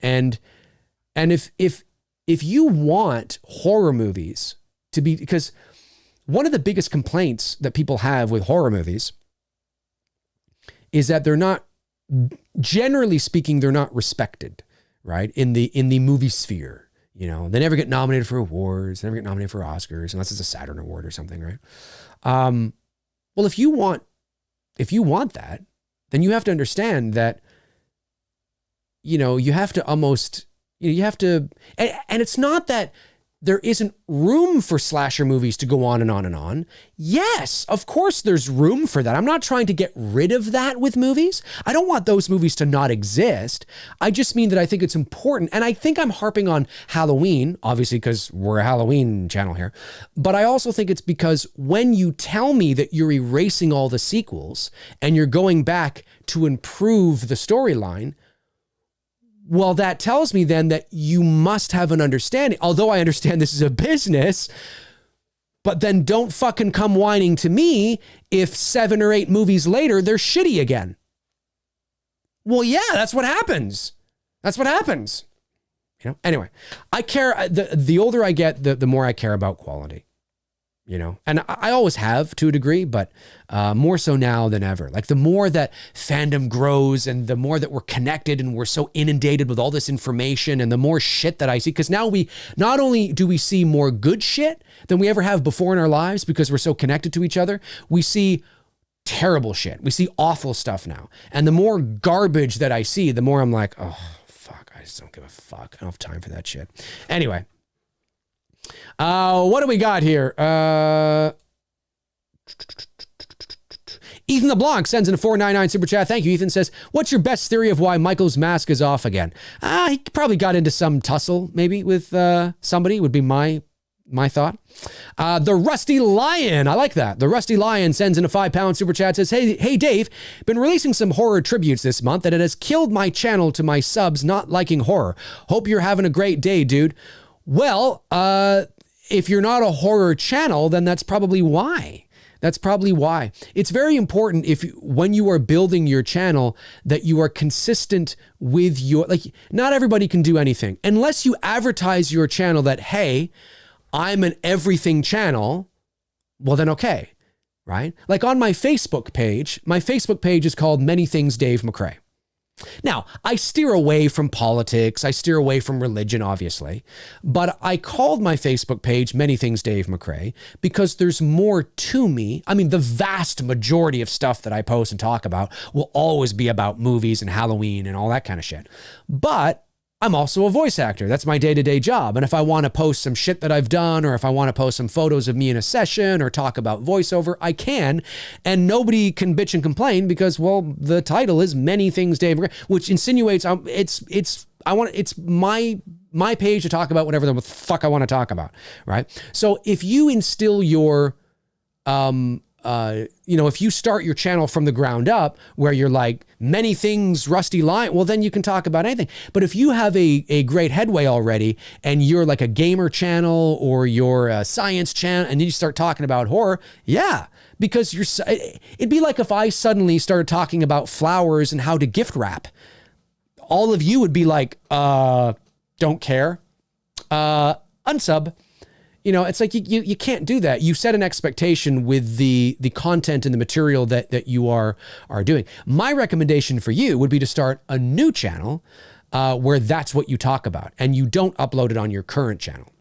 if you want horror movies to be, because one of the biggest complaints that people have with horror movies is that they're not, generally speaking, they're not respected, right? In the movie sphere. You know, they never get nominated for awards, they never get nominated for Oscars, unless it's a Saturn Award or something, right? Well, if you want that, then you have to understand that, you know, you have to almost, you have to, and it's not that there isn't room for slasher movies to go on and on and on. Yes, of course there's room for that. I'm not trying to get rid of that with movies. I don't want those movies to not exist. I just mean that I think it's important. And I think I'm harping on Halloween, obviously, because we're a Halloween channel here. But I also think it's because when you tell me that you're erasing all the sequels and you're going back to improve the storyline, well, that tells me then that you must have an understanding, although I understand this is a business, but then don't fucking come whining to me if 7 or 8 movies later, they're shitty again. Well, yeah, that's what happens. That's what happens. You know, anyway, I care. The older I get, the more I care about quality. You know, and I always have to a degree, but more so now than ever. Like the more that fandom grows and the more that we're connected and we're so inundated with all this information and the more shit that I see, because now we not only do we see more good shit than we ever have before in our lives because we're so connected to each other, we see terrible shit. We see awful stuff now. And the more garbage that I see, the more I'm like, oh, fuck, I just don't give a fuck. I don't have time for that shit. Anyway. What do we got here? Ethan LeBlanc sends in a $4.99 super chat. Thank you, Ethan. Says, what's your best theory of why Michael's mask is off again? He probably got into some tussle maybe with somebody would be my thought. The Rusty Lion. I like that. The Rusty Lion sends in a £5 super chat. Says, hey, Dave, been releasing some horror tributes this month and it has killed my channel to my subs not liking horror. Hope you're having a great day, dude. Well, if you're not a horror channel, then that's probably why. That's probably why. It's very important when you are building your channel that you are consistent with not everybody can do anything. Unless you advertise your channel that, hey, I'm an everything channel, well then okay, right? Like on my Facebook page is called Many Things Dave McRae. Now, I steer away from politics. I steer away from religion, obviously. But I called my Facebook page Many Things Dave McRae because there's more to me. I mean, the vast majority of stuff that I post and talk about will always be about movies and Halloween and all that kind of shit. But I'm also a voice actor. That's my day-to-day job. And if I want to post some shit that I've done, or if I want to post some photos of me in a session or talk about voiceover, I can. And nobody can bitch and complain because, well, the title is Many Things Dave McRae, which insinuates it's my page to talk about whatever the fuck I want to talk about, right? So if you instill your if you start your channel from the ground up where you're like Many Things Rusty Lion, well, then you can talk about anything. But if you have a great headway already and you're like a gamer channel or you're a science channel and then you start talking about horror, yeah, because it'd be like if I suddenly started talking about flowers and how to gift wrap. All of you would be like, don't care, unsub. You know, it's like you can't do that. You set an expectation with the content and the material that you are doing. My recommendation for you would be to start a new channel where that's what you talk about and you don't upload it on your current channel.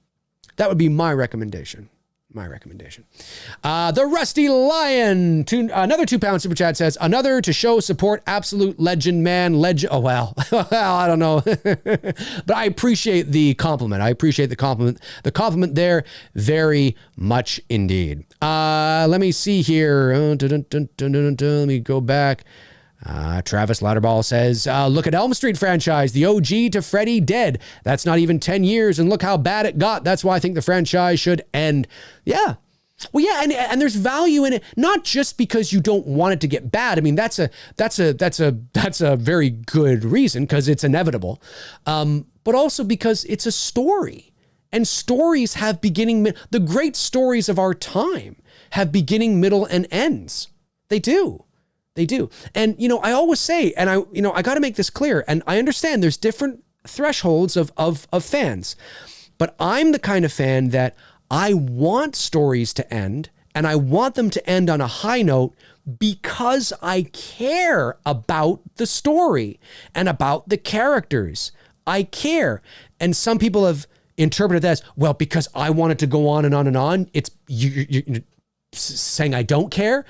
That would be my recommendation. The Rusty Lion, another £2 super chat says, another to show support, absolute legend, man. Oh, well, I don't know. But I appreciate the compliment. The compliment there very much indeed. Let me see here. Let me go back. Travis Louderball says, look at Elm Street franchise, the OG to Freddy dead. That's not even 10 years and look how bad it got. That's why I think the franchise should end. Yeah. Well, yeah. And there's value in it, not just because you don't want it to get bad. I mean, that's a very good reason because it's inevitable. But also because it's a story and stories have beginning. The great stories of our time have beginning, middle, and ends. They do. And, I always say, and I got to make this clear, and I understand there's different thresholds of fans, but I'm the kind of fan that I want stories to end and I want them to end on a high note because I care about the story and about the characters. I care. And some people have interpreted that as, well, because I want it to go on and on and on, it's you're saying I don't care.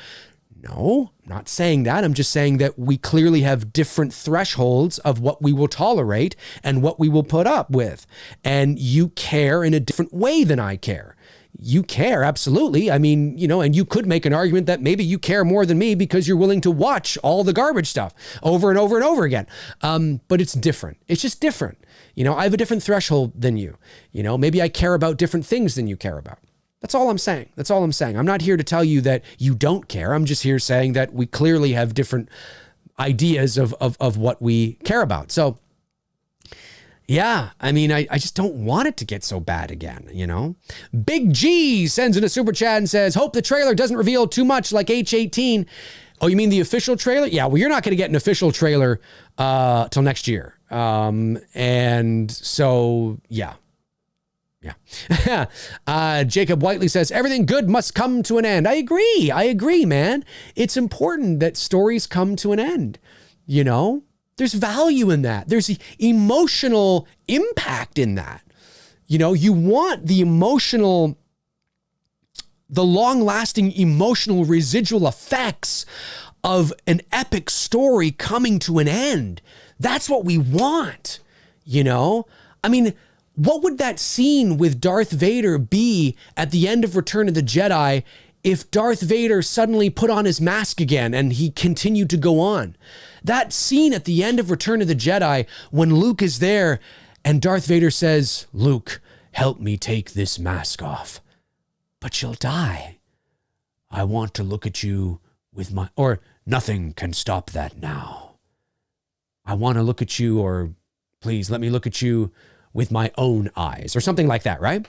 No, I'm not saying that. I'm just saying that we clearly have different thresholds of what we will tolerate and what we will put up with. And you care in a different way than I care. You care, absolutely. I mean, and you could make an argument that maybe you care more than me because you're willing to watch all the garbage stuff over and over and over again. But it's different. It's just different. I have a different threshold than you. Maybe I care about different things than you care about. That's all I'm saying. That's all I'm saying. I'm not here to tell you that you don't care. I'm just here saying that we clearly have different ideas of what we care about. So, yeah, I mean, I just don't want it to get so bad again, Big G sends in a super chat and says, hope the trailer doesn't reveal too much like H18. Oh, you mean the official trailer? Yeah, well, you're not going to get an official trailer till next year. And so, yeah. Yeah. Jacob Whiteley says, everything good must come to an end. I agree, man. It's important that stories come to an end. There's value in that. There's emotional impact in that. You want the long-lasting emotional residual effects of an epic story coming to an end. That's what we want. I mean, what would that scene with Darth Vader be at the end of Return of the Jedi if Darth Vader suddenly put on his mask again and he continued to go on? That scene at the end of Return of the Jedi when Luke is there and Darth Vader says, Luke, help me take this mask off, but you'll die. I want to look at you with or nothing can stop that now. I want to look at you, or please let me look at you with my own eyes, or something like that, right?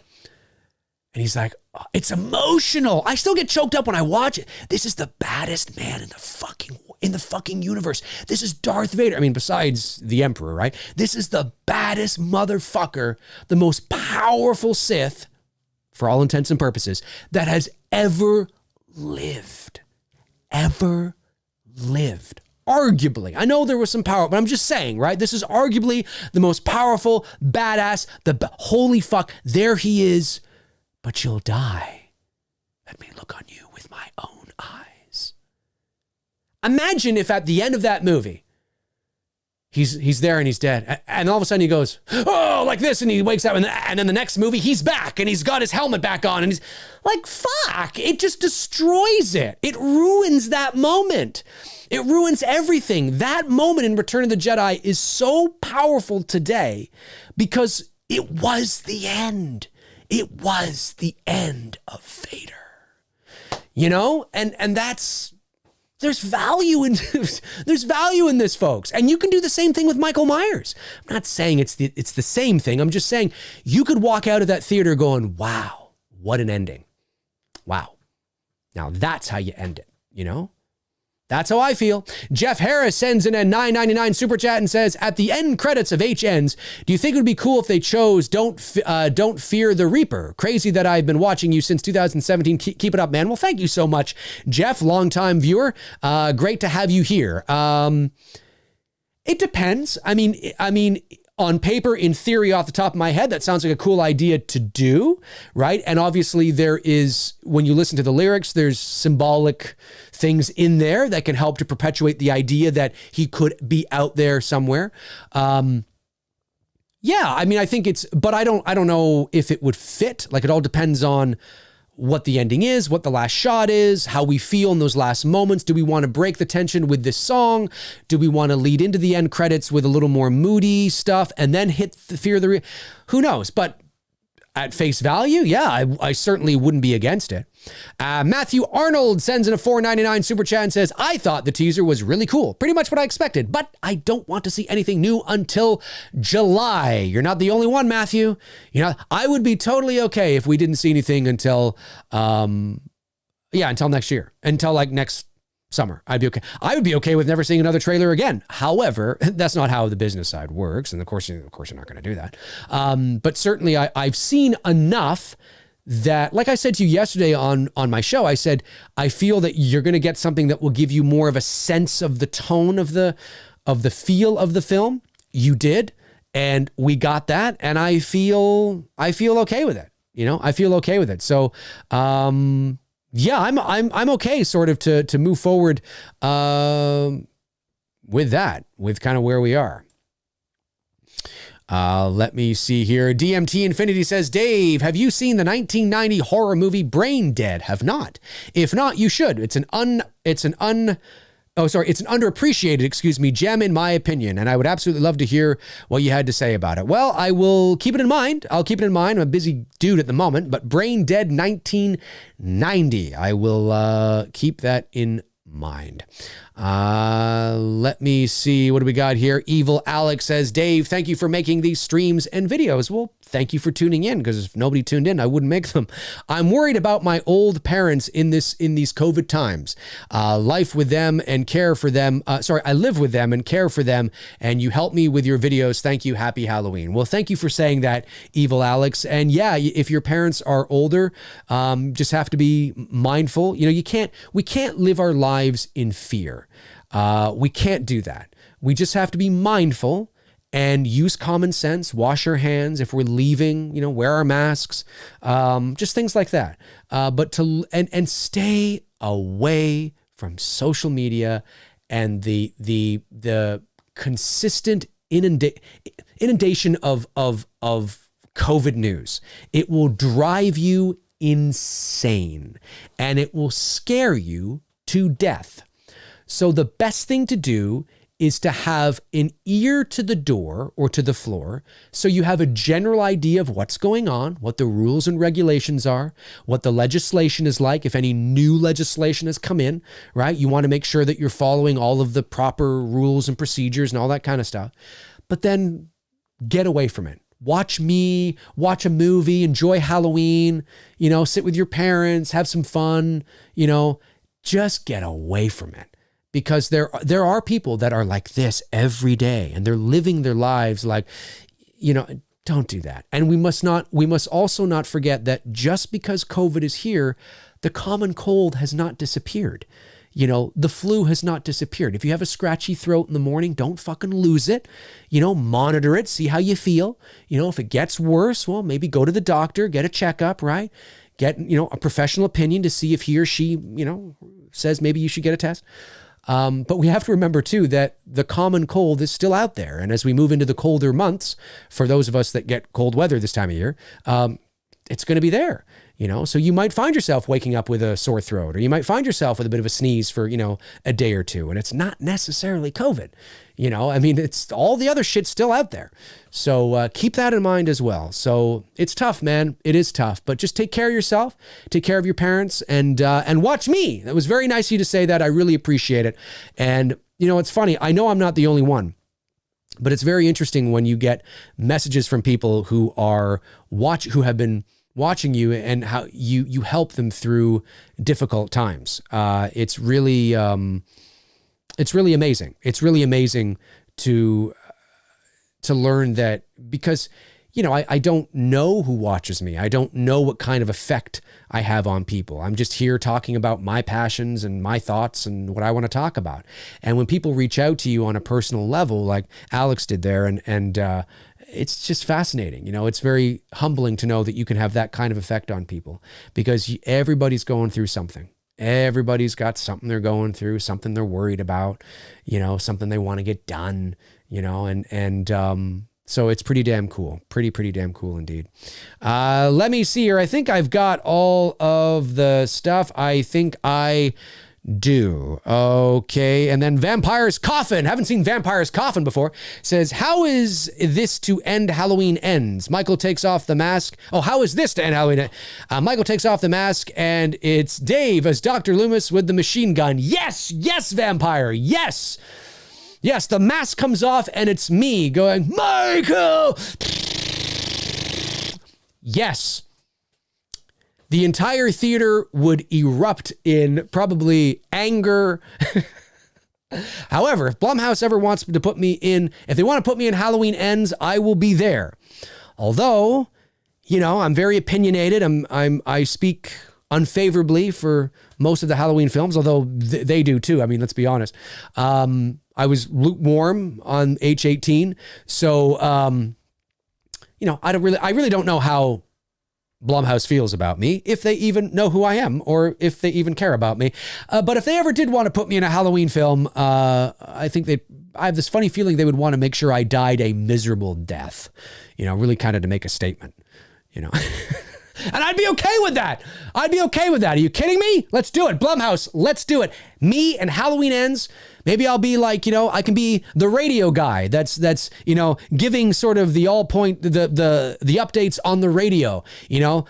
And he's like, oh, it's emotional. I still get choked up when I watch it. This is the baddest man in the fucking universe. This is Darth Vader. I mean, besides the Emperor, right? This is the baddest motherfucker, the most powerful Sith, for all intents and purposes, that has ever lived. Ever lived. Arguably, I know there was some power, but I'm just saying, right? This is arguably the most powerful, badass, holy fuck, there he is, but you'll die. Let me look on you with my own eyes. Imagine if at the end of that movie, he's there and he's dead, and all of a sudden he goes, oh, like this, and he wakes up, and then the next movie, he's back, and he's got his helmet back on, and he's like, fuck, it just destroys it. It ruins that moment. It ruins everything. That moment in Return of the Jedi is so powerful today because it was the end. It was the end of Vader. And there's value in this, folks. And you can do the same thing with Michael Myers. I'm not saying it's the same thing. I'm just saying you could walk out of that theater going, wow, what an ending. Wow. Now that's how you end it, That's how I feel. Jeff Harris sends in a $9.99 super chat and says, at the end credits of HNs, do you think it would be cool if they chose Don't Fear the Reaper? Crazy that I've been watching you since 2017. Keep it up, man. Well, thank you so much, Jeff, longtime viewer. Great to have you here. It depends. I mean, on paper, in theory, off the top of my head, that sounds like a cool idea to do, right? And obviously there is, when you listen to the lyrics, there's symbolic things in there that can help to perpetuate the idea that he could be out there somewhere. Yeah, I mean, I think but I don't know if it would fit. Like, it all depends on what the ending is, what the last shot is, how we feel in those last moments. Do we want to break the tension with this song? Do we want to lead into the end credits with a little more moody stuff and then hit the Fear of the Who knows? But at face value, yeah, I certainly wouldn't be against it. Matthew Arnold sends in a $4.99 super chat and says, I thought the teaser was really cool. Pretty much what I expected, but I don't want to see anything new until July. You're not the only one, Matthew. I would be totally okay if we didn't see anything until next year, until like next summer. I'd be okay. I would be okay with never seeing another trailer again. However, that's not how the business side works. And of course you're not going to do that. But certainly I've seen enough that, like I said to you yesterday on my show, I said, I feel that you're going to get something that will give you more of a sense of the tone of the feel of the film. You did. And we got that. And I feel okay with it. I feel okay with it. So, yeah, I'm okay sort of to move forward, with that, with kind of where we are. Let me see here. DMT Infinity says, Dave, have you seen the 1990 horror movie Brain Dead? Have not. If not, you should. It's an underappreciated, gem in my opinion. And I would absolutely love to hear what you had to say about it. Well, I will keep it in mind. I'm a busy dude at the moment, but Brain Dead 1990. I will keep that in mind. Let me see. What do we got here? Evil Alex says, Dave, thank you for making these streams and videos. Well, thank you for tuning in, because if nobody tuned in, I wouldn't make them. I'm worried about my old parents in these COVID times. Life with them and care for them. I live with them and care for them, and you help me with your videos. Thank you. Happy Halloween. Well, thank you for saying that, Evil Alex. And yeah, if your parents are older, just have to be mindful. We can't live our lives in fear. We can't do that. We just have to be mindful and use common sense, wash our hands if we're leaving, wear our masks, just things like that. But and stay away from social media and the consistent inundation of COVID news. It will drive you insane and it will scare you to death. So the best thing to do is to have an ear to the door or to the floor, so you have a general idea of what's going on, what the rules and regulations are, what the legislation is like, if any new legislation has come in, right? You want to make sure that you're following all of the proper rules and procedures and all that kind of stuff. But then get away from it. Watch a movie, enjoy Halloween, sit with your parents, have some fun, just get away from it. Because there are people that are like this every day and they're living their lives like, don't do that. And we must also not forget that just because COVID is here, the common cold has not disappeared. The flu has not disappeared. If you have a scratchy throat in the morning, don't fucking lose it. Monitor it, see how you feel. If it gets worse, well, maybe go to the doctor, get a checkup, right? Get, a professional opinion to see if he or she, says maybe you should get a test. But we have to remember too that the common cold is still out there. And as we move into the colder months, for those of us that get cold weather this time of year, it's going to be there, so you might find yourself waking up with a sore throat, or you might find yourself with a bit of a sneeze for, a day or two. And it's not necessarily COVID, it's all the other shit still out there. So keep that in mind as well. So it's tough, man. It is tough, but just take care of yourself, take care of your parents, and watch me. That was very nice of you to say that. I really appreciate it. And it's funny. I know I'm not the only one, but it's very interesting when you get messages from people who have been watching you and how you help them through difficult times. It's really amazing. It's really amazing to learn that, because, I don't know who watches me. I don't know what kind of effect I have on people. I'm just here talking about my passions and my thoughts and what I want to talk about. And when people reach out to you on a personal level, like Alex did there, and it's just fascinating. It's very humbling to know that you can have that kind of effect on people, because everybody's going through something. Everybody's got something they're going through, something they're worried about, something they want to get done, so it's pretty damn cool. Pretty damn cool indeed. Let me see here. I think I've got all of the stuff. I think I do. Okay. And then Vampire's Coffin. Haven't seen Vampire's Coffin before. Says, how is this to end Halloween ends? Michael takes off the mask. Oh, how is this to end Halloween? Michael takes off the mask and it's Dave as Dr. Loomis with the machine gun. Yes, Vampire. Yes, the mask comes off and it's me going, Michael. Yes. The entire theater would erupt in probably anger. However, if Blumhouse ever wants to put me in, if they want to put me in Halloween Ends, I will be there. Although, I'm very opinionated. I speak unfavorably for most of the Halloween films, although they do too. I mean, let's be honest. I was lukewarm on H18. So, I really don't know how Blumhouse feels about me, if they even know who I am or if they even care about me. But if they ever did want to put me in a Halloween film, I have this funny feeling they would want to make sure I died a miserable death, really kind of to make a statement, And I'd be okay with that. Are you kidding me? Let's do it. Blumhouse, let's do it. Me and Halloween Ends. Maybe I'll be like, I can be the radio guy that's giving sort of the all point, the updates on the radio,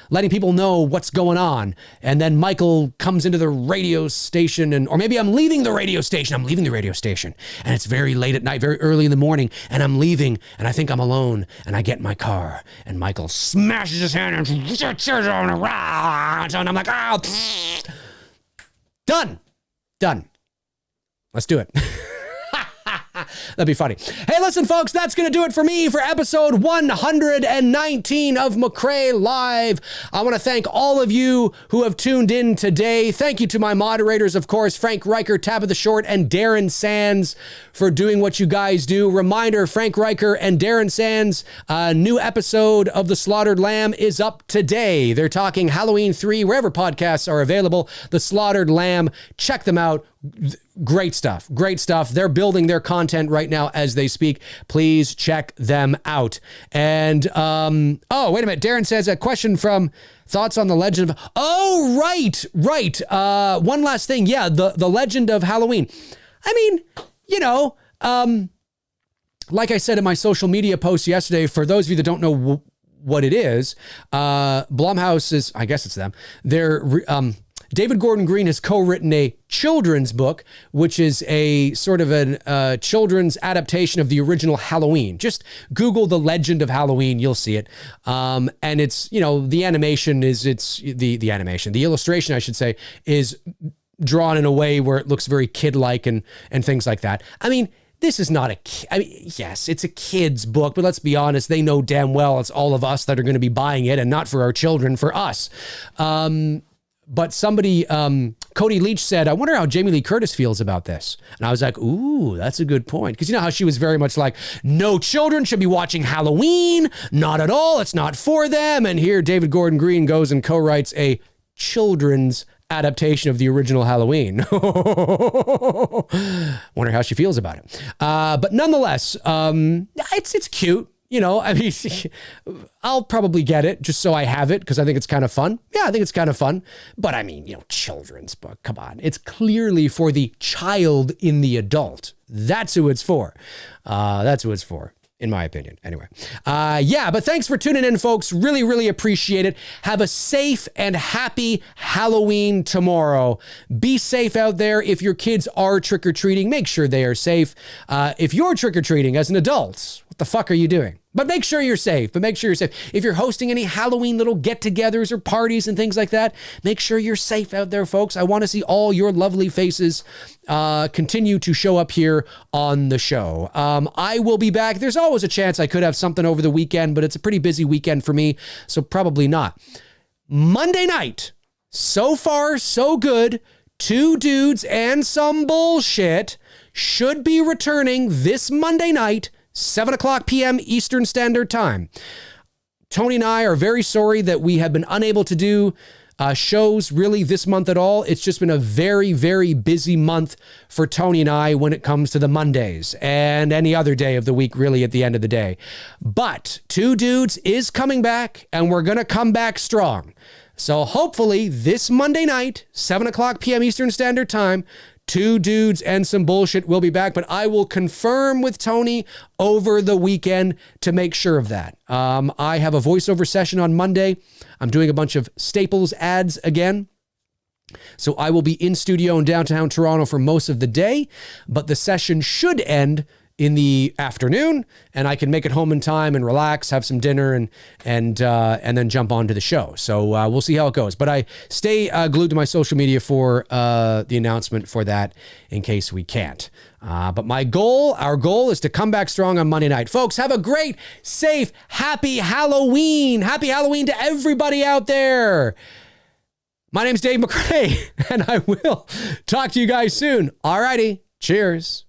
letting people know what's going on. And then Michael comes into the radio station or maybe I'm leaving the radio station. And it's very late at night, very early in the morning. And I'm leaving and I think I'm alone and I get in my car and Michael smashes his hand and I'm like, oh, done. Let's do it. That'd be funny. Hey, listen, folks, that's going to do it for me for episode 119 of McRae Live. I want to thank all of you who have tuned in today. Thank you to my moderators, of course, Frank Riker, Tabitha Short, and Darren Sands for doing what you guys do. Reminder, Frank Riker and Darren Sands, a new episode of The Slaughtered Lamb is up today. They're talking Halloween 3, wherever podcasts are available. The Slaughtered Lamb, check them out. Great stuff. They're building their content right now as they speak. Please check them out. And, wait a minute. Darren says a question from thoughts on the legend of, right. One last thing. Yeah. The legend of Halloween. I mean, like I said in my social media post yesterday, for those of you that don't know what it is, Blumhouse is, I guess it's them. David Gordon Green has co-written a children's book, which is a sort of a children's adaptation of the original Halloween. Just Google The Legend of Halloween, you'll see it. And it's, the animation is, the illustration, I should say, is drawn in a way where it looks very kid-like and things like that. I mean, this is not yes, it's a kid's book, but let's be honest, they know damn well it's all of us that are going to be buying it and not for our children, for us. But somebody, Cody Leach said, I wonder how Jamie Lee Curtis feels about this. And I was like, ooh, that's a good point. Because you know how she was very much like, no children should be watching Halloween. Not at all. It's not for them. And here David Gordon Green goes and co-writes a children's adaptation of the original Halloween. Wonder how she feels about it. But nonetheless, it's cute. I'll probably get it just so I have it because I think it's kind of fun. Yeah, I think it's kind of fun. But I mean, children's book, come on. It's clearly for the child in the adult. That's who it's for. In my opinion. Anyway. But thanks for tuning in, folks. Really, really appreciate it. Have a safe and happy Halloween tomorrow. Be safe out there. If your kids are trick-or-treating, make sure they are safe. If you're trick-or-treating as an adult, what the fuck are you doing? But make sure you're safe. If you're hosting any Halloween little get-togethers or parties and things like that, make sure you're safe out there, folks. I want to see all your lovely faces continue to show up here on the show. I will be back. There's always a chance I could have something over the weekend, but it's a pretty busy weekend for me, so probably not. Monday night, so far, so good. 2 Dudes and Some Bullshit should be returning this Monday night, 7:00 p.m. Eastern Standard Time. Tony and I are very sorry that we have been unable to do shows really this month at all. It's just been a very, very busy month for Tony and I when it comes to the Mondays and any other day of the week, really, at the end of the day. But 2 Dudes is coming back, and we're going to come back strong. So hopefully this Monday night, 7:00 p.m. Eastern Standard Time, 2 Dudes and Some Bullshit will be back, but I will confirm with Tony over the weekend to make sure of that. I have a voiceover session on Monday. I'm doing a bunch of Staples ads again. So I will be in studio in downtown Toronto for most of the day, but the session should end in the afternoon, and I can make it home in time and relax, have some dinner, and then jump onto the show. So we'll see how it goes. But I stay glued to my social media for the announcement for that in case we can't. But our goal is to come back strong on Monday night. Folks, have a great, safe, happy Halloween. Happy Halloween to everybody out there. My name's Dave McRae, and I will talk to you guys soon. All righty. Cheers.